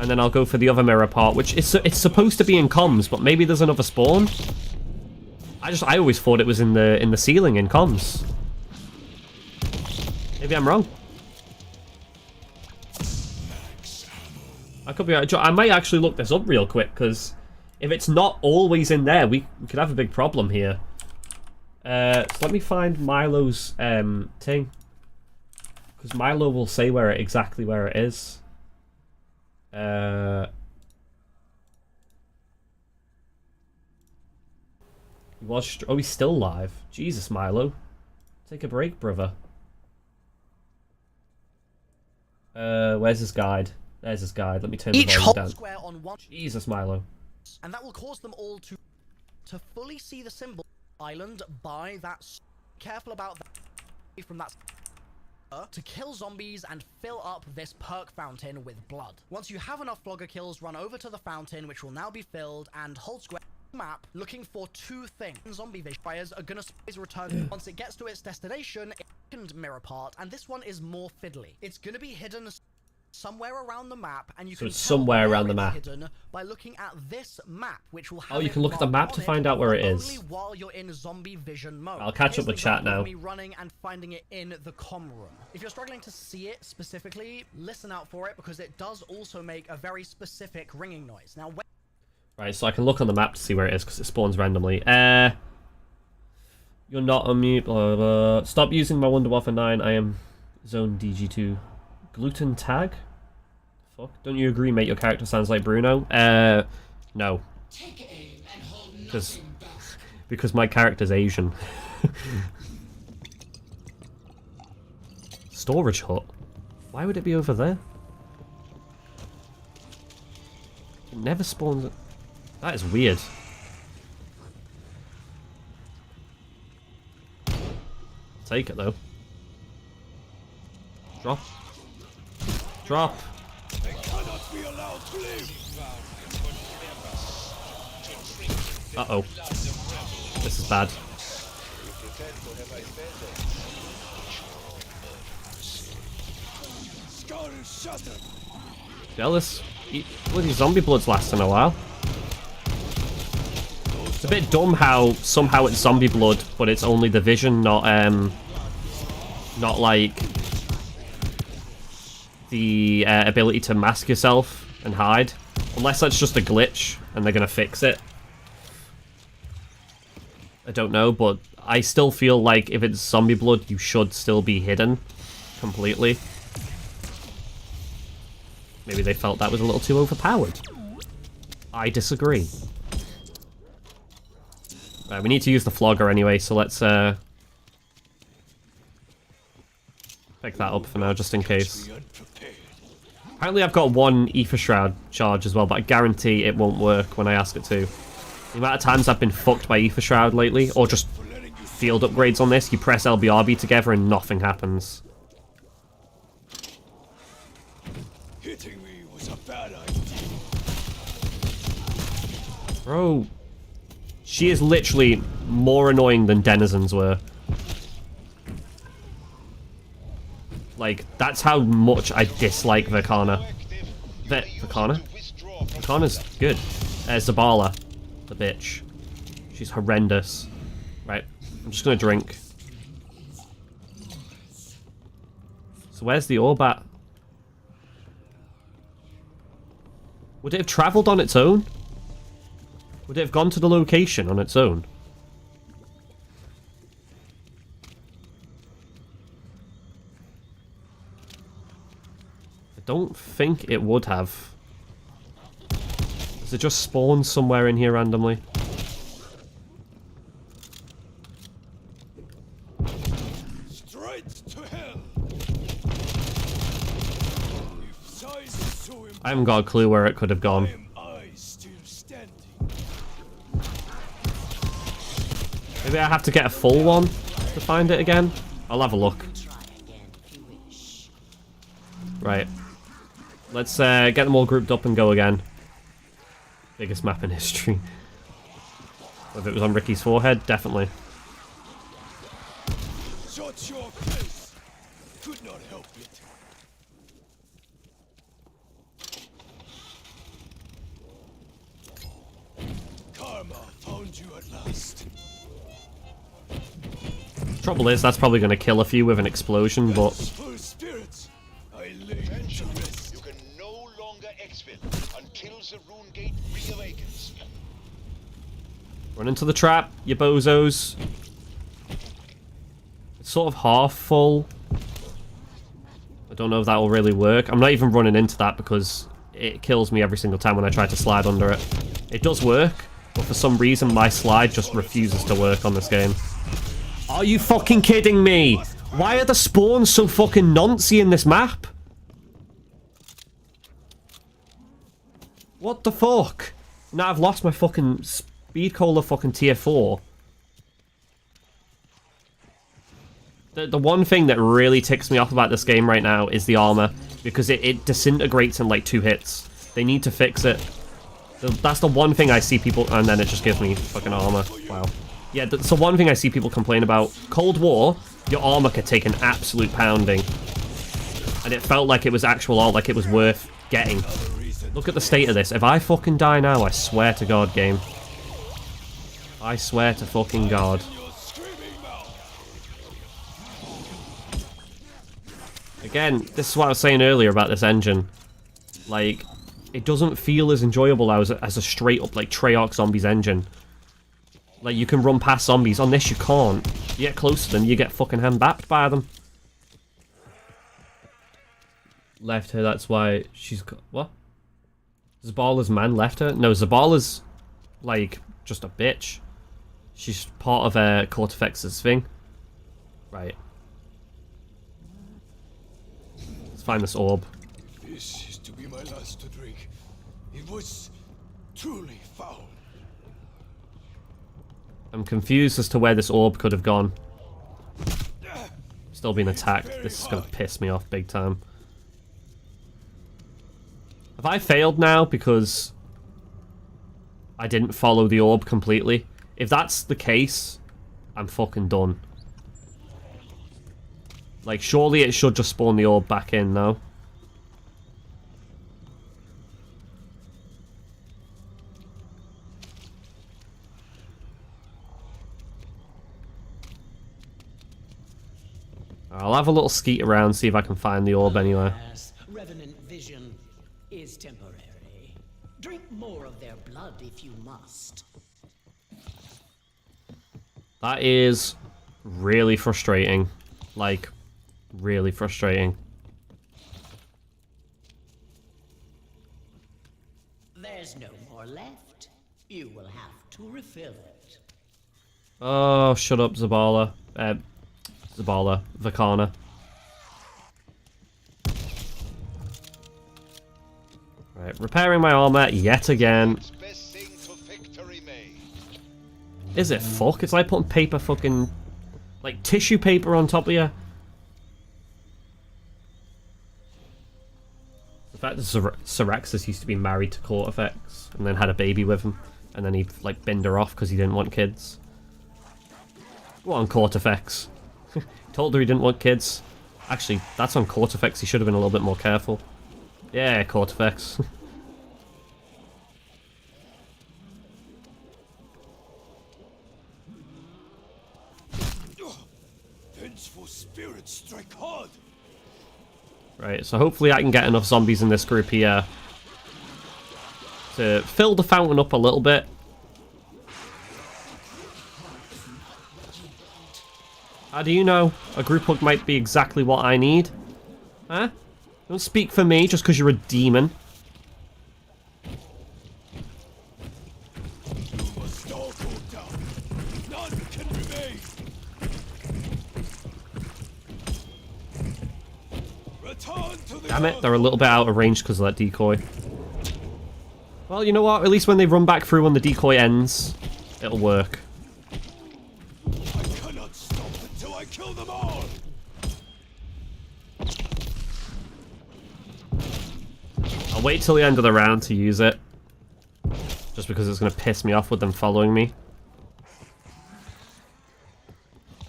And then I'll go for the other mirror part, which it's supposed to be in comms, but maybe there's another spawn. I always thought it was in the ceiling in comms. Maybe I'm wrong. I could be right. I might actually look this up real quick, because if it's not always in there, we could have a big problem here. So let me find Milo's thing. Because Milo will say exactly where it is. He was... Oh, he's still live. Jesus, Milo. Take a break, brother. Where's his guide? There's his guide. Let me turn the volume down. Square on one, Jesus, Milo. and that will cause them all to fully see the symbol island by that. Careful about that. From that to kill zombies and fill up this perk fountain with blood. Once you have enough flogger kills, run over to the fountain, which will now be filled, and hold square map looking for two things. Zombie fires are gonna return once it gets to its destination. Second mirror part, and this one is more fiddly. It's gonna be hidden somewhere around the map, and you can it's somewhere around the map. Hidden by looking at this map, which will have you can look at the map to find out where it is. Only while you're in zombie vision mode. I'll catch up with chat now. Me running and finding it in the comm room. If you're struggling to see it specifically, listen out for it, because it does also make a very specific ringing noise. Now, right, so I can look on the map to see where it is because it spawns randomly. You're not on mute. Blah, blah, blah. Stop using my Wonder Waffle 9. I am Zone DG2. Gluten tag? Fuck. Don't you agree, mate? Your character sounds like Bruno. No. Because my character's Asian. Storage hut. Why would it be over there? It never spawns. That is weird. Take it though. Drop. Drop. Uh-oh. This is bad. Jealous. Bloody zombie blood's lasting a while. It's a bit dumb how somehow it's zombie blood, but it's only the vision, not like the ability to mask yourself and hide. Unless that's just a glitch and they're gonna fix it. I don't know, but I still feel like if it's zombie blood, you should still be hidden completely. Maybe they felt that was a little too overpowered. I disagree. Right, we need to use the flogger anyway, so let's pick that up for now, just in case. Apparently I've got one Ether Shroud charge as well, but I guarantee it won't work when I ask it to. The amount of times I've been fucked by Ether Shroud lately, or just field upgrades on this, you press LBRB together and nothing happens. Hitting me was a bad idea. Bro, she is literally more annoying than denizens were. Like, that's how much I dislike Vakana. Vakana? Vakana's good. Zabala, the bitch. She's horrendous. Right, I'm just gonna drink. So where's the orb at? Would it have travelled on its own? Would it have gone to the location on its own? I don't think it would have. Does it just spawn somewhere in here randomly? Straight to hell. If size is so important, I haven't got a clue where it could have gone. am I still standing? Maybe I have to get a full one to find it again? I'll have a look. Try again if you wish. Right. Let's get them all grouped up and go again. Biggest map in history. If it was on Ricky's forehead, definitely. Shut your face. Could not help it. Karma found you at last. Trouble is, that's probably going to kill a few with an explosion, but... Full spirits. I lay you to Attention. rest. You can no longer exfil until the rune gate reawakens. Run into the trap, you bozos. It's sort of half full. I don't know if that will really work. I'm not even running into that because it kills me every single time when I try to slide under it. It does work, but for some reason my slide just refuses to work on this game. Are you fucking kidding me? Why are the spawns so fucking noncy in this map? What the fuck? Now I've lost my fucking speed cola fucking tier 4. The one thing that really ticks me off about this game right now is the armor, because it disintegrates in like 2 hits. They need to fix it. That's the one thing I see people... And then it just gives me fucking armor. Wow. Yeah, that's the one thing I see people complain about. Cold War, your armor could take an absolute pounding. And it felt like it was actual art, like it was worth getting. Look at the state of this. If I fucking die now, I swear to God, game. I swear to fucking God. Again, this is what I was saying earlier about this engine. Like, it doesn't feel as enjoyable as a straight-up, like, Treyarch Zombies engine. Like, you can run past zombies. On this, you can't. You get close to them, you get fucking hand-bapped by them. Left her, that's why she's... What? Zabala's man left her? No, Zabala's, like, just a bitch. She's part of Cortifex's thing. Right. Let's find this orb. This is to be my last to drink. It was truly foul. I'm confused as to where this orb could have gone. Still being attacked. This is going to piss me off big time. Have I failed now because I didn't follow the orb completely? If that's the case, I'm fucking done. Like, surely it should just spawn the orb back in now. I'll have a little skeet around, see if I can find the orb anywhere. Yes, revenant vision is temporary. Drink more of their blood if you must. That is really frustrating. Like, really frustrating. There's no more left. You will have to refill it. Oh, shut up, Zabala. Vakana. Right, repairing my armor yet again. Best thing to victory, mate. way. Is it? Fuck. It's like putting paper fucking... like tissue paper on top of you. The fact that Syrexis used to be married to Cortifex and then had a baby with him. And then he, like, binned her off because he didn't want kids. Go on, Cortifex. Told her he didn't want kids. Actually, that's on Cortifex. He should have been a little bit more careful. Yeah, Cortifex. Vengeful spirits strike hard. Right, so hopefully I can get enough zombies in this group here to fill the fountain up a little bit. How do you know? A group hug might be exactly what I need. Huh? Don't speak for me just because you're a demon. You must all go down. None can remain. Return to the Damn it, they're a little bit out of range because of that decoy. Well, you know what? At least when they run back through when the decoy ends, it'll work. I cannot stop until I kill them all. I'll wait till the end of the round to use it. Just because it's going to piss me off with them following me.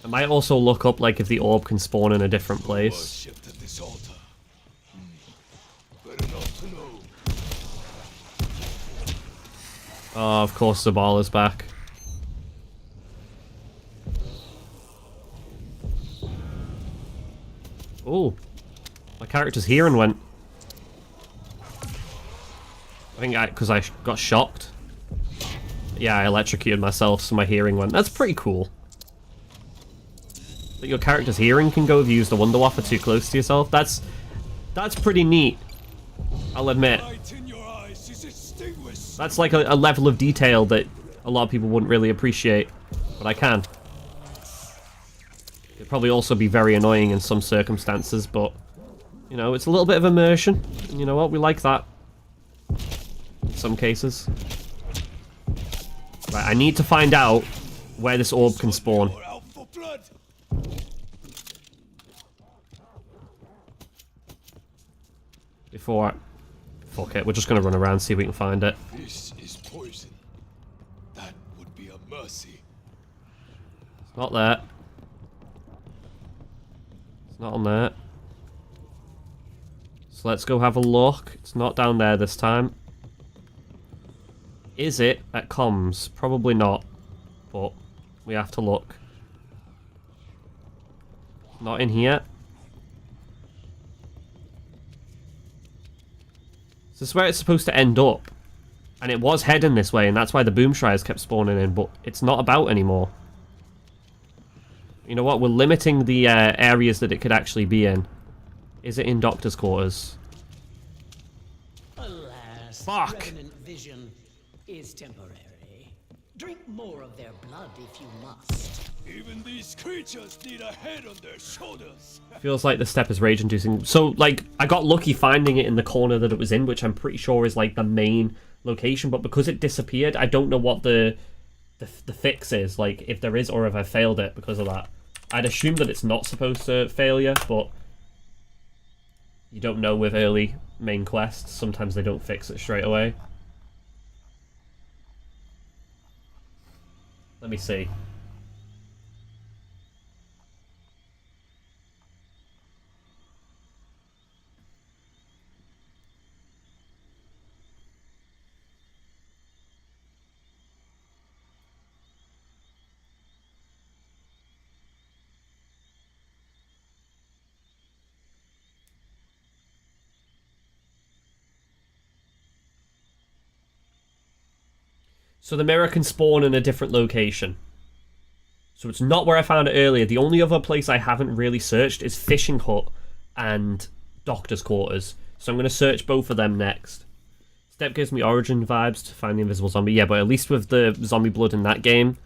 I might also look up like if the orb can spawn in a different place. Worshipped at this altar. Better not to know. Oh, of course Zabala's back. Oh, my character's hearing went. I think because I got shocked. Yeah, I electrocuted myself, so my hearing went. That's pretty cool. That your character's hearing can go if you use the Wonder Waffle too close to yourself. That's pretty neat. I'll admit. Light in your eyes is extinguished. That's like a level of detail that a lot of people wouldn't really appreciate, but I can. It'd probably also be very annoying in some circumstances, but you know, it's a little bit of immersion. And you know what? We like that. In some cases. Right, I need to find out where this orb can spawn. You're out for blood. Before I... Fuck it, we're just gonna run around and see if we can find it. This is poison. That would be a mercy. It's not there. It's not on there. So let's go have a look. It's not down there this time. Is it at comms? Probably not. But we have to look. Not in here. Is this where it's supposed to end up? And it was heading this way, and that's why the boom shriers kept spawning in, but it's not about anymore. You know what? We're limiting the areas that it could actually be in. Is it in Doctor's quarters? Alas, Fuck. remnant vision is temporary. Drink more of their blood if you must. Even these creatures need a head on their shoulders. Feels like the step is rage-inducing. So, like, I got lucky finding it in the corner that it was in, which I'm pretty sure is, like, the main location. But because it disappeared, I don't know what the fix is. Like, if there is, or if I failed it because of that. I'd assume that it's not supposed to fail you, but you don't know with early main quests. Sometimes they don't fix it straight away. Let me see. So the mirror can spawn in a different location. So it's not where I found it earlier. The only other place I haven't really searched is Fishing Hut and Doctor's Quarters. So I'm going to search both of them next. Step gives me Origin vibes to find the invisible zombie. Yeah, but at least with the zombie blood in that game,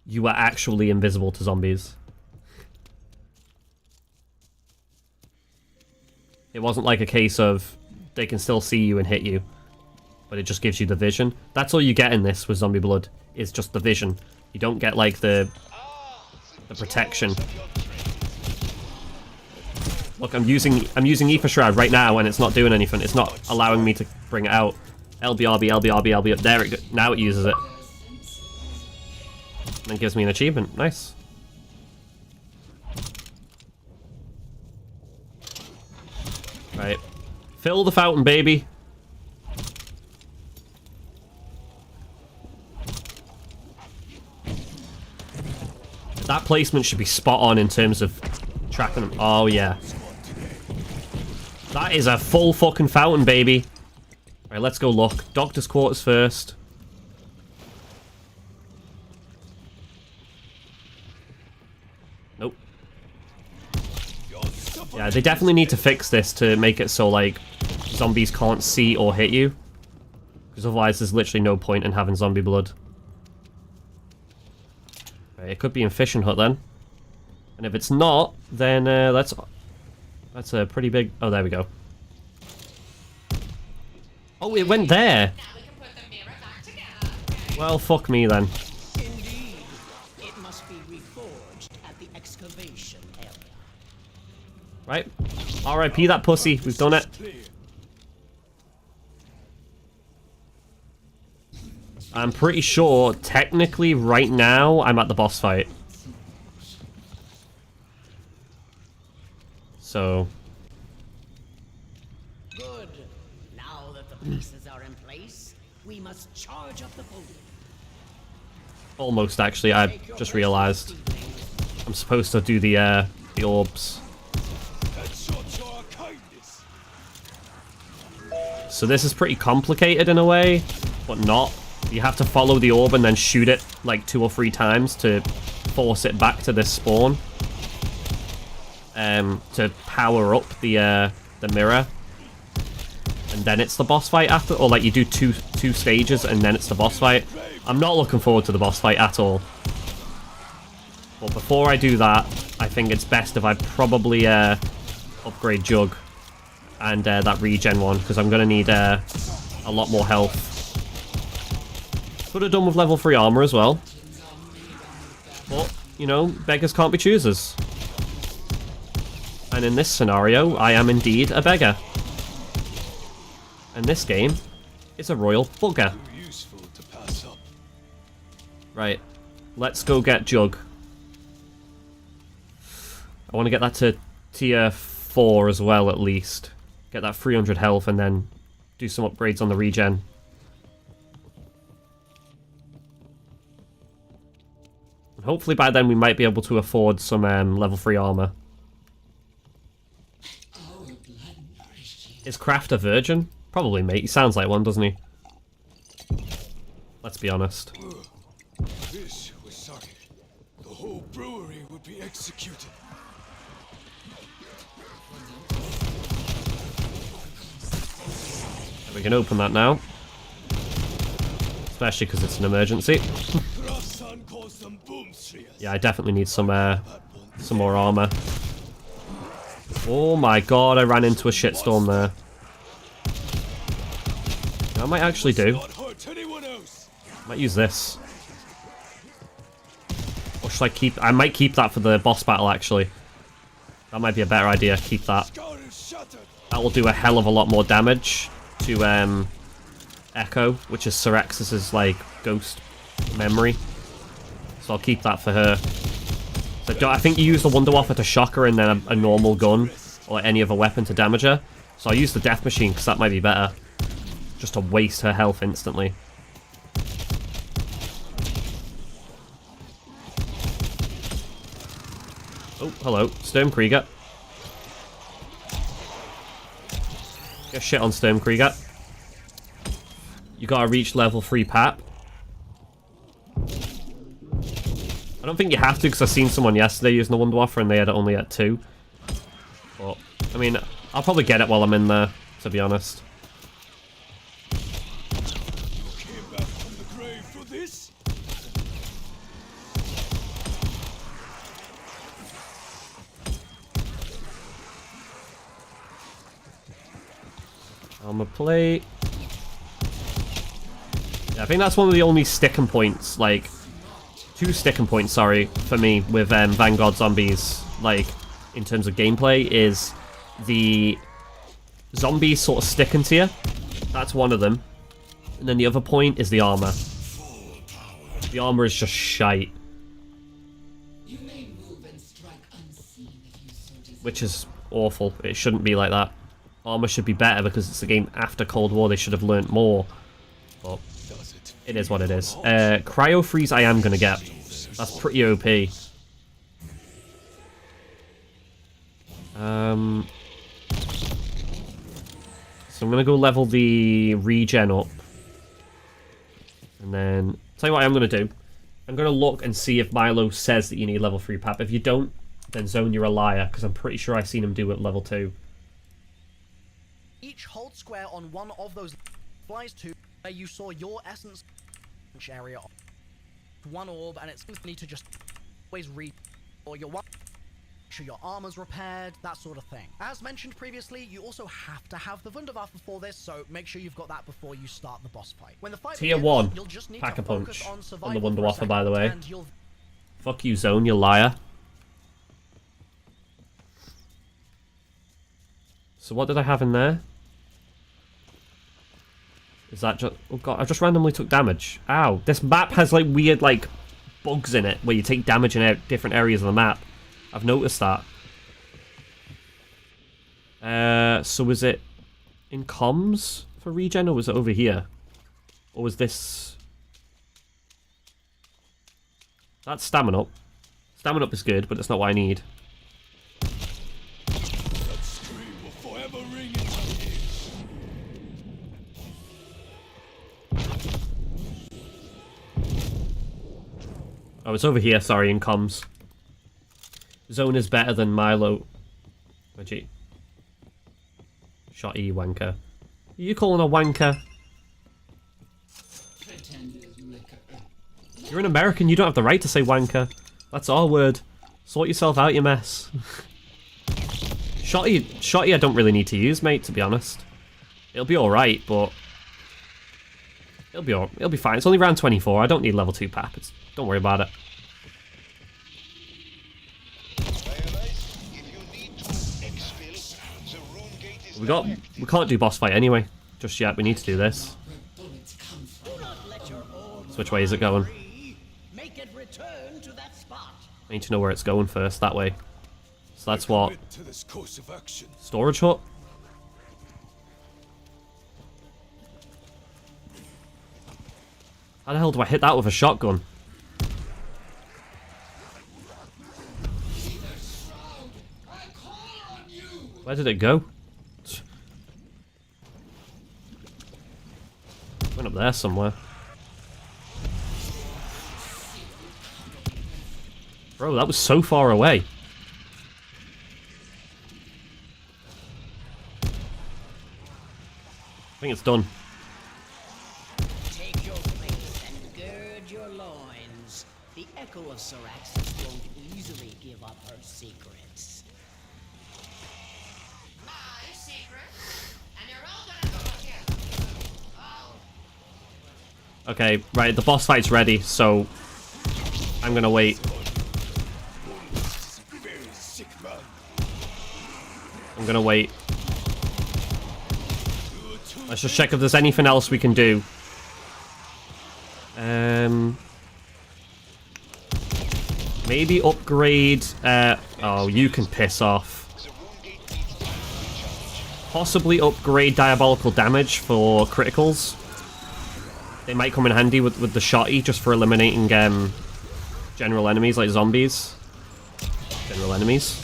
you are actually invisible to zombies. It wasn't like a case of they can still see you and hit you. but it just gives you the vision. That's all you get in this with Zombie Blood, is just the vision. You don't get, like, the protection. Look, I'm using Ether Shroud right now, and it's not doing anything. It's not allowing me to bring it out. LBRB, LBRB, LBRB. There it go. Now it uses it. And then gives me an achievement. Nice. Right. Fill the fountain, baby. That placement should be spot on in terms of tracking them. Oh, yeah. That is a full fucking fountain, baby. Alright, let's go look. Doctor's quarters first. Nope. Yeah, they definitely need to fix this to make it so, like, zombies can't see or hit you. Because otherwise there's literally no point in having zombie blood. Right, it could be in Fishing Hut then. And if it's not, then that's a pretty big... Oh, there we go. Oh, it went there. Well, fuck me then. Indeed, it must be reforged at the excavation area. Right. R.I.P. that pussy. We've done it. I'm pretty sure, technically, right now, I'm at the boss fight. So... Good. Now that the pieces are in place, we must charge up the boom. Almost, actually. I just realized. I'm supposed to do the orbs. So this is pretty complicated in a way, but not. You have to follow the orb and then shoot it like 2 or 3 times to force it back to this spawn. To power up the mirror. And then it's the boss fight after, or like you do two stages and then it's the boss fight. I'm not looking forward to the boss fight at all. But before I do that, I think it's best if I probably upgrade Jug and that regen one, because I'm going to need a lot more health. Could have done with level 3 armor as well. But, you know, beggars can't be choosers. And in this scenario, I am indeed a beggar. And this game is a royal bugger. Right. Let's go get Jug. I want to get that to tier 4 as well, at least. Get that 300 health and then do some upgrades on the regen. And hopefully by then we might be able to afford some level 3 armor. Is Kraft a virgin? Probably, mate. He sounds like one, doesn't he? Let's be honest. This was sake. The whole brewery would be executed. We can open that now. Especially because it's an emergency. Yeah, I definitely need some more armor. Oh my god, I ran into a shitstorm there. I might actually do. I might use this. Or should I keep... I might keep that for the boss battle, actually. That might be a better idea. Keep that. That will do a hell of a lot more damage to Echo, which is Sirex's, like, ghost memory. So I'll keep that for her. So I think you use the Wonder Waffle to shock her and then a normal gun or any other weapon to damage her. So I'll use the Death Machine because that might be better. Just to waste her health instantly. Oh, hello. Sturmkrieger. Get shit on Sturmkrieger. You gotta reach level 3 Pap. I don't think you have to, because I seen someone yesterday using the Wonder Waffle and they had it only at 2. But, I mean, I'll probably get it while I'm in there, to be honest. Armor plate. I think that's one of the only sticking points, like, 2 sticking points, sorry, for me with Vanguard zombies, like, in terms of gameplay, is the zombies sort of sticking to you. That's one of them. And then the other point is the armor. The armor is just shite. Which is awful. It shouldn't be like that. Armor should be better because it's a game after Cold War. They should have learnt more. But it is what it is. Cryo Freeze I am going to get. That's pretty OP. So I'm going to go level the regen up. And then, tell you what I'm going to do. I'm going to look and see if Milo says that you need level 3 pap. If you don't, then Zone, you're a liar, because I'm pretty sure I've seen him do it at level 2. Each hold square on one of those flies to where you saw your essence area. One orb, and it's need to just always read or your one. Sure your armor's repaired, that sort of thing. As mentioned previously, you also have to have the Wunderwaffe before this, so make sure you've got that before you start the boss fight. When the fight Tier begins, 1 you'll just need pack to a punch focus on the Wunderwaffe, by the way. you'll... Fuck you, Zone, you liar. So what did I have in there? Is that just... Oh god, I just randomly took damage. Ow. This map has like weird like bugs in it where you take damage in different areas of the map. I've noticed that. So was it in comms for regen, or was it over here? Or was this... That's stamina up. Stamina up is good, but it's not what I need. That scream will forever ring in my ears. Oh, it's over here, sorry, in comms. Zone is better than Milo. Gee. Shotty wanker. Are you calling a wanker? You're an American, you don't have the right to say wanker. That's our word. Sort yourself out, you mess. Shotty I don't really need to use, mate, to be honest. It'll be alright, but... It'll be fine. It's only round 24, I don't need level 2 pap. Don't worry about it. We can't do boss fight anyway, just yet. We need to do this. So which way is it going? Make it return to that spot. I need to know where it's going first, that way. So that's what... Commit to this course of action. Storage hut? How the hell do I hit that with a shotgun? Where did it go? Went up there somewhere. Bro, that was so far away. I think it's done. Take your place and gird your loins. The echo of Syraxis won't easily give up her secrets. My secret, and you're all gonna go together. Oh. Okay, right, the boss fight's ready, so I'm gonna wait. I'm gonna wait. Let's just check if there's anything else we can do. Maybe upgrade... oh, you can piss off. Possibly upgrade diabolical damage for criticals. They might come in handy with the shotty, just for eliminating general enemies like zombies. General enemies.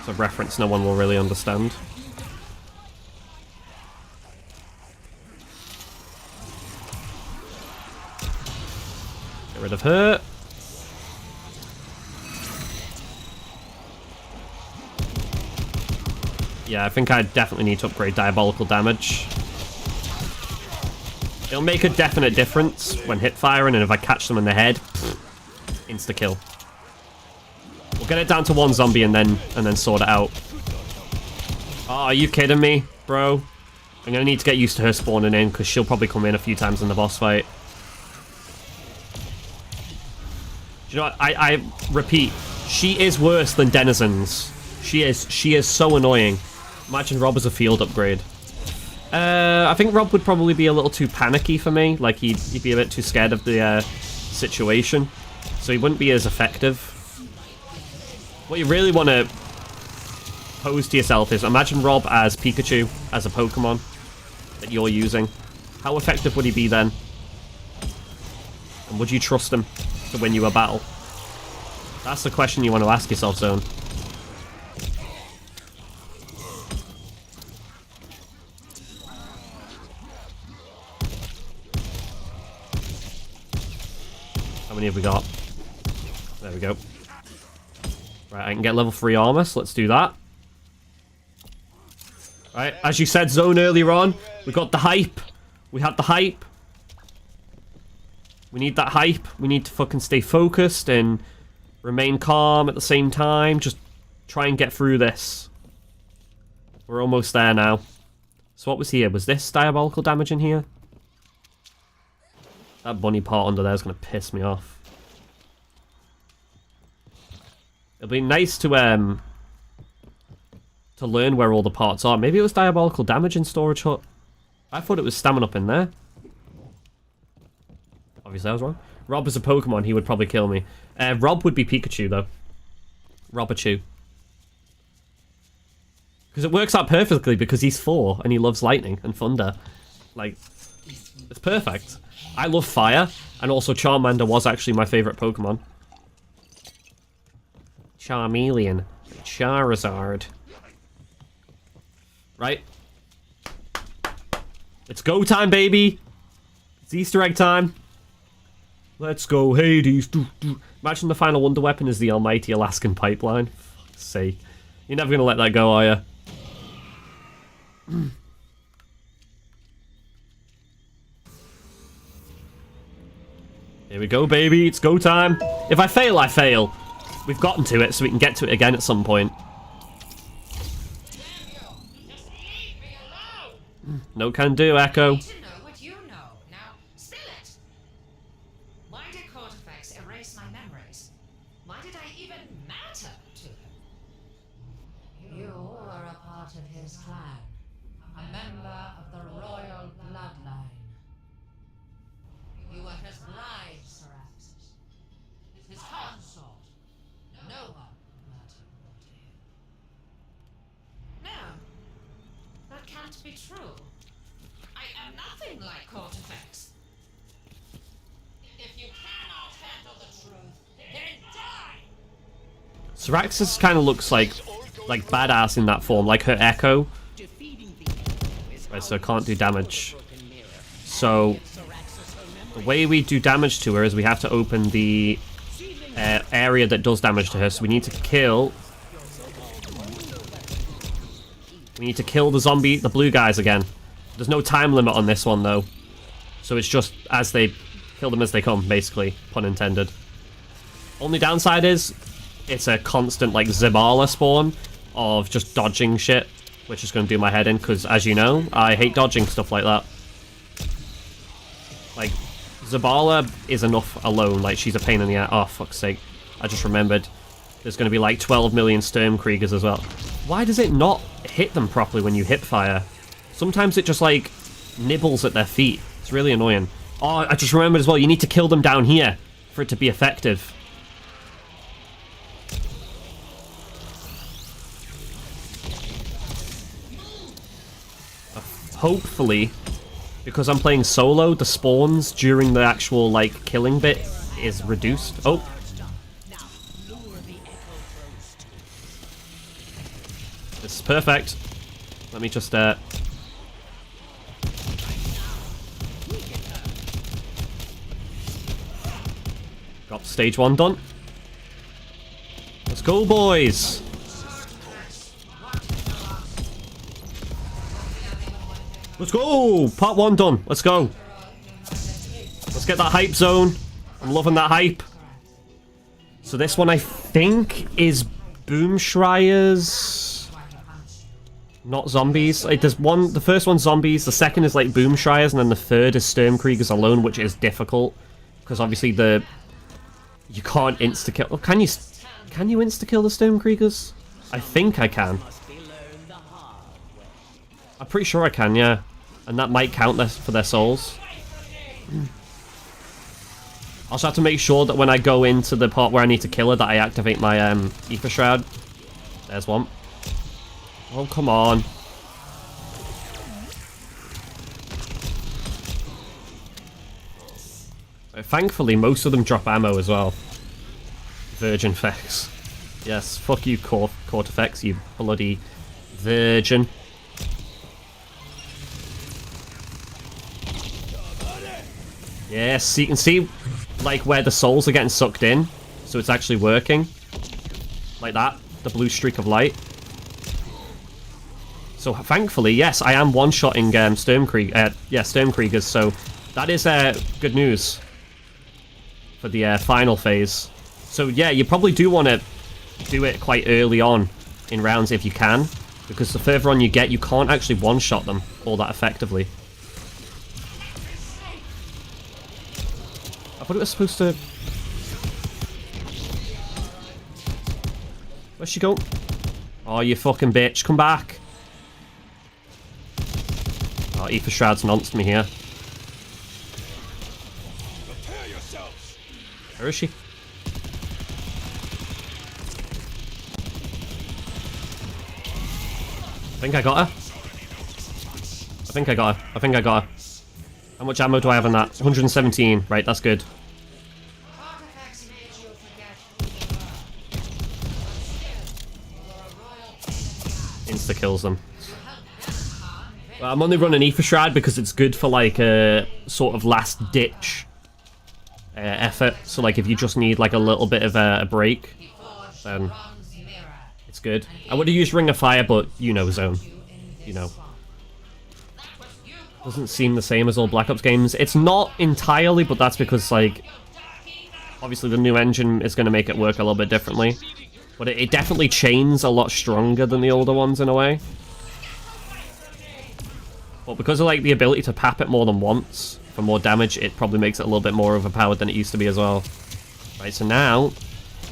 It's a reference no one will really understand. Get rid of her. Yeah, I think I definitely need to upgrade diabolical damage. It'll make a definite difference when hit firing, and if I catch them in the head, insta-kill. We'll get it down to one zombie and then sort it out. Oh, are you kidding me, bro? I'm going to need to get used to her spawning in, because she'll probably come in a few times in the boss fight. Do you know what? I repeat, she is worse than Denizens. She is so annoying. Imagine Rob as a field upgrade. I think Rob would probably be a little too panicky for me. Like, he'd be a bit too scared of the situation. So he wouldn't be as effective. What you really want to pose to yourself is, imagine Rob as Pikachu, as a Pokemon that you're using. How effective would he be then? And would you trust him to win you a battle? That's the question you want to ask yourself, Zone. How many have we got? There we go. Right, I can get level 3 armor, so let's do that. Right, as you said, Zone, earlier on, we got the hype. We had the hype. We need that hype. We need to fucking stay focused and remain calm at the same time. Just try and get through this. We're almost there now. So what was here? Was this diabolical damage in here? That bunny part under there is going to piss me off. It'll be nice to learn where all the parts are. Maybe it was diabolical damage in Storage Hut. I thought it was stamina up in there. Obviously I was wrong. Rob is a Pokemon, he would probably kill me. Rob would be Pikachu though. Robachu. Because it works out perfectly because he's 4 and he loves lightning and thunder. Like, it's perfect. I love fire, and also Charmander was actually my favourite Pokemon. Charmeleon. Charizard. Right? It's go time, baby! It's Easter egg time. Let's go, Hades. Imagine the final wonder weapon is the almighty Alaskan pipeline. For fuck's sake. You're never gonna let that go, are you? Here we go, baby. It's go time. If I fail, I fail. We've gotten to it, so we can get to it again at some point. No can do, Echo. To know what you know. Now, spill it. Why did Cortifex erase my memories? Why did I even matter to him? You are a part of his clan, a member of the royal bloodline. You were his bride, Sir Axis. His consort. No one mattered more to him. No, that can't be true. I am nothing like Cortifex. If you cannot handle the truth, then die! Syraxis kind of looks like badass in that form, like her Echo. Right, so can't do damage. So the way we do damage to her is we have to open the area that does damage to her. So we need to kill. We need to kill the zombie, the blue guys again. There's no time limit on this one though, so it's just as they kill them as they come, basically, pun intended. Only downside is it's a constant like Zabala spawn of just dodging shit, which is going to do my head in because, as you know, I hate dodging stuff like that. Like, Zabala is enough alone. Like, she's a pain in the ass. Oh, fuck's sake. I just remembered. There's going to be like 12 million Sturmkriegers as well. Why does it not hit them properly when you hip fire? Sometimes it just, like, nibbles at their feet. It's really annoying. Oh, I just remembered as well, you need to kill them down here for it to be effective. Hopefully, because I'm playing solo, the spawns during the actual, like, killing bit is reduced. Oh. This is perfect. Let me just, got stage 1 done. Let's go, boys! Let's go! Part 1 done. Let's go. Let's get that hype zone. I'm loving that hype. So this one, I think, is Boomschreier's not zombies. Like, there's one. The first one's zombies. The second is like Boomshires, and then the third is Sturmkriegers alone, which is difficult because obviously you can't insta kill. Oh, can you? Can you insta kill the Sturmkriegers? I think I can. I'm pretty sure I can. Yeah, and that might count for their souls. I also have to make sure that when I go into the part where I need to kill her, that I activate my Ether Shroud. There's one. Oh, come on. Thankfully, most of them drop ammo as well. Virgin Fex. Yes, fuck you, Cortifex, you bloody virgin. Yes, so you can see, like, where the souls are getting sucked in. So it's actually working. Like that. The blue streak of light. So thankfully, yes, I am one-shotting Sturmkriegers, so that is good news for the final phase. So yeah, you probably do want to do it quite early on in rounds if you can, because the further on you get, you can't actually one-shot them all that effectively. I thought it was supposed to... Where's she go? Oh, you fucking bitch, come back! Oh, Ether Shroud's nonced me here. Where is she? I think I got her. I think I got her. I think I got her. How much ammo do I have on that? 117. Right, that's good. Insta kills them. I'm only running Ether Shroud because it's good for like a sort of last ditch effort. So like if you just need like a little bit of a break, then it's good. I would have used Ring of Fire, but you know, Zone. You know. Doesn't seem the same as all Black Ops games. It's not entirely, but that's because like obviously the new engine is going to make it work a little bit differently. But it definitely chains a lot stronger than the older ones in a way. But because of like the ability to pap it more than once for more damage, it probably makes it a little bit more overpowered than it used to be as well. Right, so now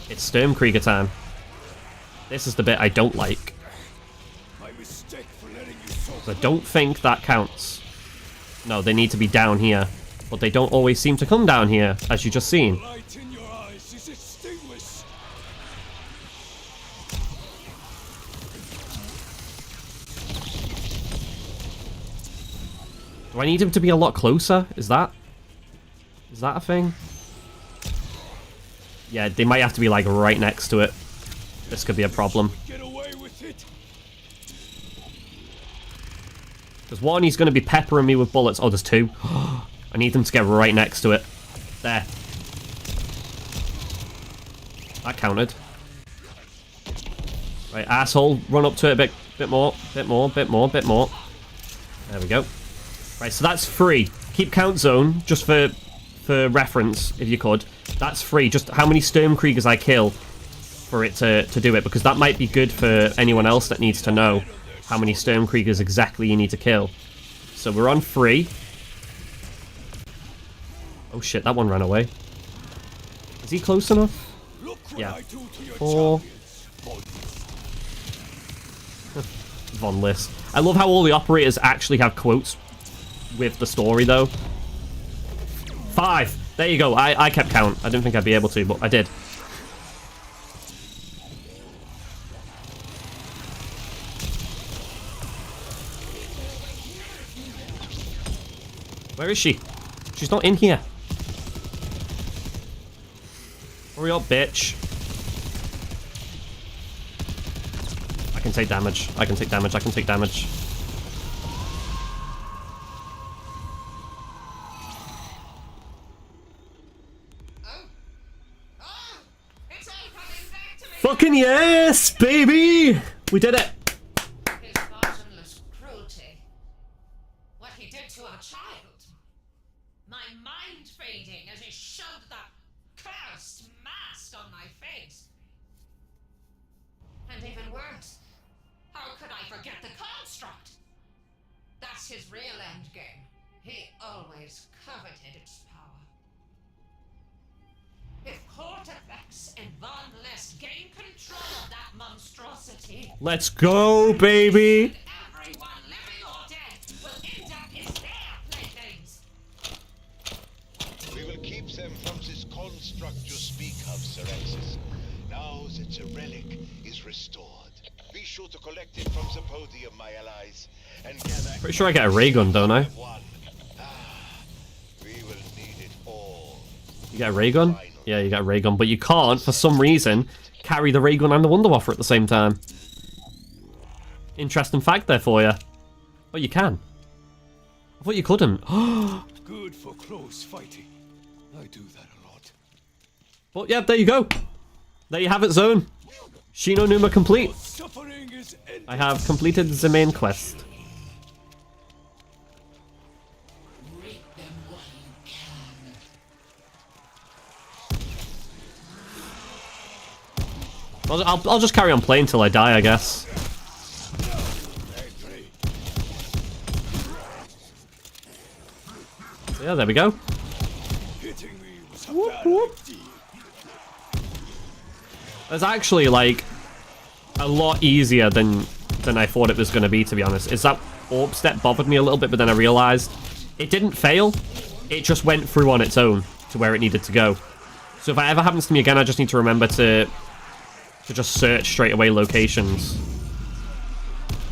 it's Sturmkrieger time. This is the bit I don't like. I don't think that counts. No, they need to be down here. But they don't always seem to come down here, as you just seen. Do I need him to be a lot closer? Is that a thing? Yeah, they might have to be like right next to it. This could be a problem. There's one, he's going to be peppering me with bullets. Oh, there's two. I need them to get right next to it. There. That counted. Right, asshole, run up to it a bit more. There we go. Right, so that's free. Keep count zone, just for reference, if you could. That's free. Just how many Sturmkriegers I kill for it to do it, because that might be good for anyone else that needs to know how many Sturmkriegers exactly you need to kill. So we're on free. Oh shit, that one ran away. Is he close enough? Yeah. 4. Von List. I love how all the operators actually have quotes with the story, though. 5. There you go. I kept count. I didn't think I'd be able to, but I did. Where is she? She's not in here. Hurry up, bitch. I can take damage. I can take damage. I can take damage. Fucking yes, baby! We did it! His bottomless cruelty. What he did to our child. My mind fading as he shoved that cursed mask on my face. And even worse, How could I forget the construct? That's his real endgame. He always coveted its power. If Cortex and Von List gain control of that monstrosity, Let's go, baby! everyone living or dead will end up as their playthings. We will keep them from this construct you speak of, Sir Exis. Now that the relic is restored, be sure to collect it from the podium, my allies, and gather... Pretty sure I get a ray gun, don't I? One. We will need it all. You get a ray gun? Yeah, you get a ray gun, but you can't, for some reason, carry the ray gun and the Wunderwaffe at the same time. Interesting fact there for you. Oh, you can. I thought you couldn't. Good for close fighting. I do that a lot. But yeah, there you go. There you have it, Zone. Shino Numa complete. Suffering is ended. I have completed the main quest. I'll just carry on playing till I die, I guess. So yeah, there we go. Hitting me was a Whoop, bad whoop. idea. It's actually, like, a lot easier than I thought it was going to be, to be honest. Is that orb step bothered me a little bit, but then I realised it didn't fail. It just went through on its own to where it needed to go. So if it ever happens to me again, I just need to remember to just search straight away locations.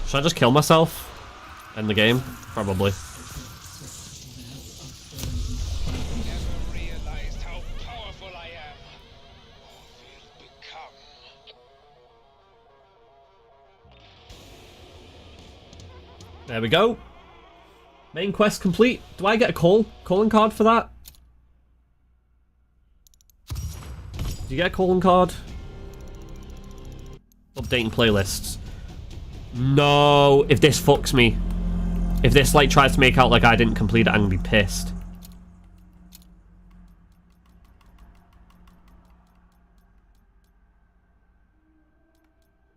Should I just kill myself? End the game? Probably. Never realized how powerful I am. Or will become. There we go. Main quest complete. Do I get a calling card for that? Do you get a calling card? Updating playlists. No, if this fucks me. If this, like, tries to make out like I didn't complete it, I'm gonna be pissed.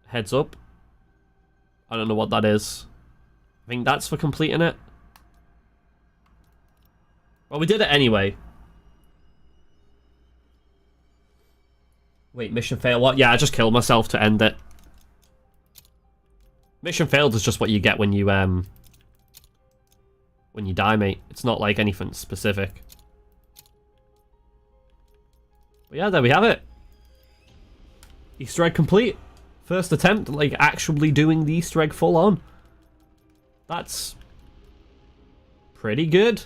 Heads up. I don't know what that is. I think that's for completing it. Well, we did it anyway. Wait, mission failed. What? Yeah, I just killed myself to end it. Mission failed is just what you get when you die, mate. It's not like anything specific. But yeah, there we have it. Easter egg complete. First attempt, like, actually doing the Easter egg full on. That's pretty good.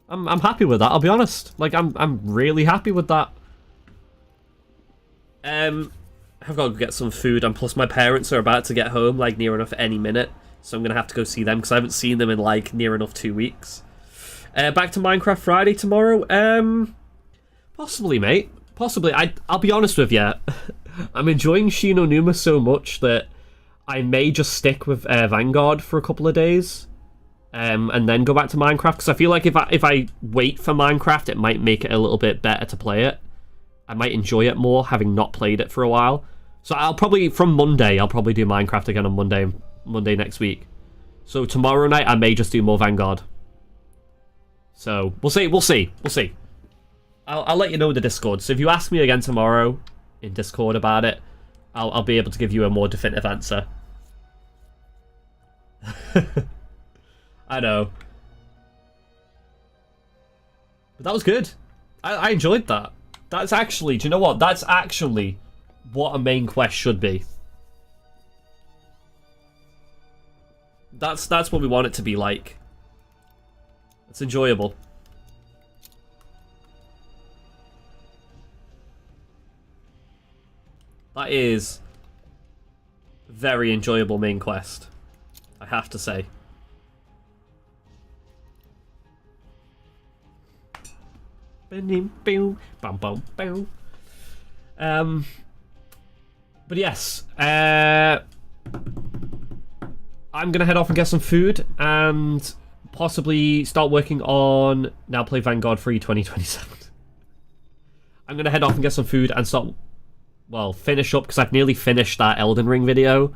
I'm happy with that, I'll be honest. Like, I'm really happy with that. I've got to get some food, and plus my parents are about to get home, like, near enough any minute. So I'm going to have to go see them, because I haven't seen them in, like, near enough 2 weeks. Back to Minecraft Friday tomorrow. Possibly, mate. Possibly. I'll be honest with you. I'm enjoying Shino Numa so much that I may just stick with Vanguard for a couple of days. And then go back to Minecraft, because I feel like if I wait for Minecraft, it might make it a little bit better to play it. I might enjoy it more, having not played it for a while. So I'll probably, from Monday, I'll probably do Minecraft again on Monday next week. So tomorrow night, I may just do more Vanguard. So, we'll see. I'll let you know in the Discord. So if you ask me again tomorrow in Discord about it, I'll be able to give you a more definitive answer. I know. But that was good. I enjoyed that. That's actually, do you know what? That's actually what a main quest should be. That's what we want it to be like. It's enjoyable. That is a very enjoyable main quest, I have to say. But yes, I'm gonna head off and get some food and possibly start working on Now Play Vanguard Free 2027. I'm gonna head off and get some food and start, well, finish up, because I've nearly finished that Elden Ring video.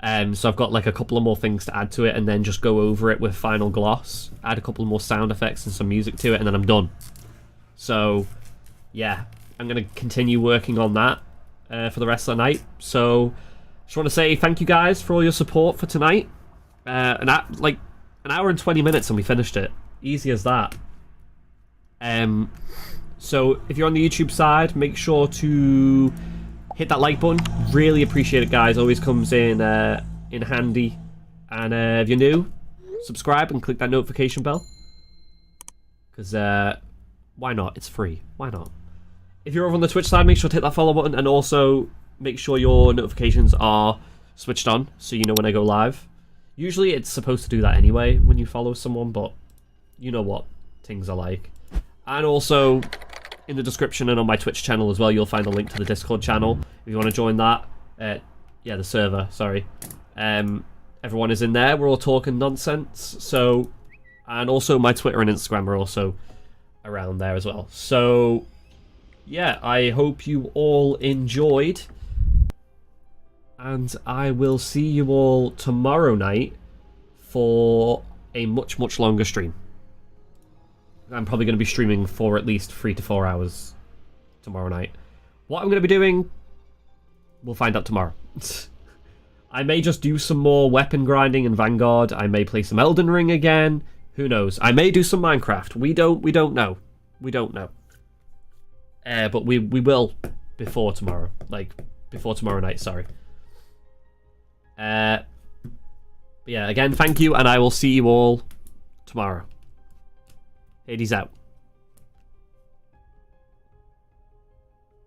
So I've got like a couple of more things to add to it, and then just go over it with final gloss, add a couple more sound effects and some music to it, and then I'm done. So yeah, I'm gonna continue working on that for the rest of the night. So just want to say thank you guys for all your support for tonight. Like an hour and 20 minutes and we finished it. Easy as that. So if you're on the YouTube side, make sure to hit that like button. Really appreciate it, guys. Always comes in handy. And if you're new, subscribe and click that notification bell. Because why not? It's free. Why not? If you're over on the Twitch side, make sure to hit that follow button, and also make sure your notifications are switched on so you know when I go live. Usually it's supposed to do that anyway when you follow someone, but you know what things are like. And also, in the description and on my Twitch channel as well, you'll find a link to the Discord channel if you want to join that. Yeah, the server, sorry. Everyone is in there. We're all talking nonsense. So, and also my Twitter and Instagram are also around there as well. So, yeah, I hope you all enjoyed. And I will see you all tomorrow night for a much, much longer stream. I'm probably going to be streaming for at least 3 to 4 hours tomorrow night. What I'm going to be doing, we'll find out tomorrow. I may just do some more weapon grinding in Vanguard. I may play some Elden Ring again. Who knows? I may do some Minecraft. We don't know. We don't know. But we will before tomorrow. Like, before tomorrow night, sorry. But yeah, again, thank you, and I will see you all tomorrow. Hades out.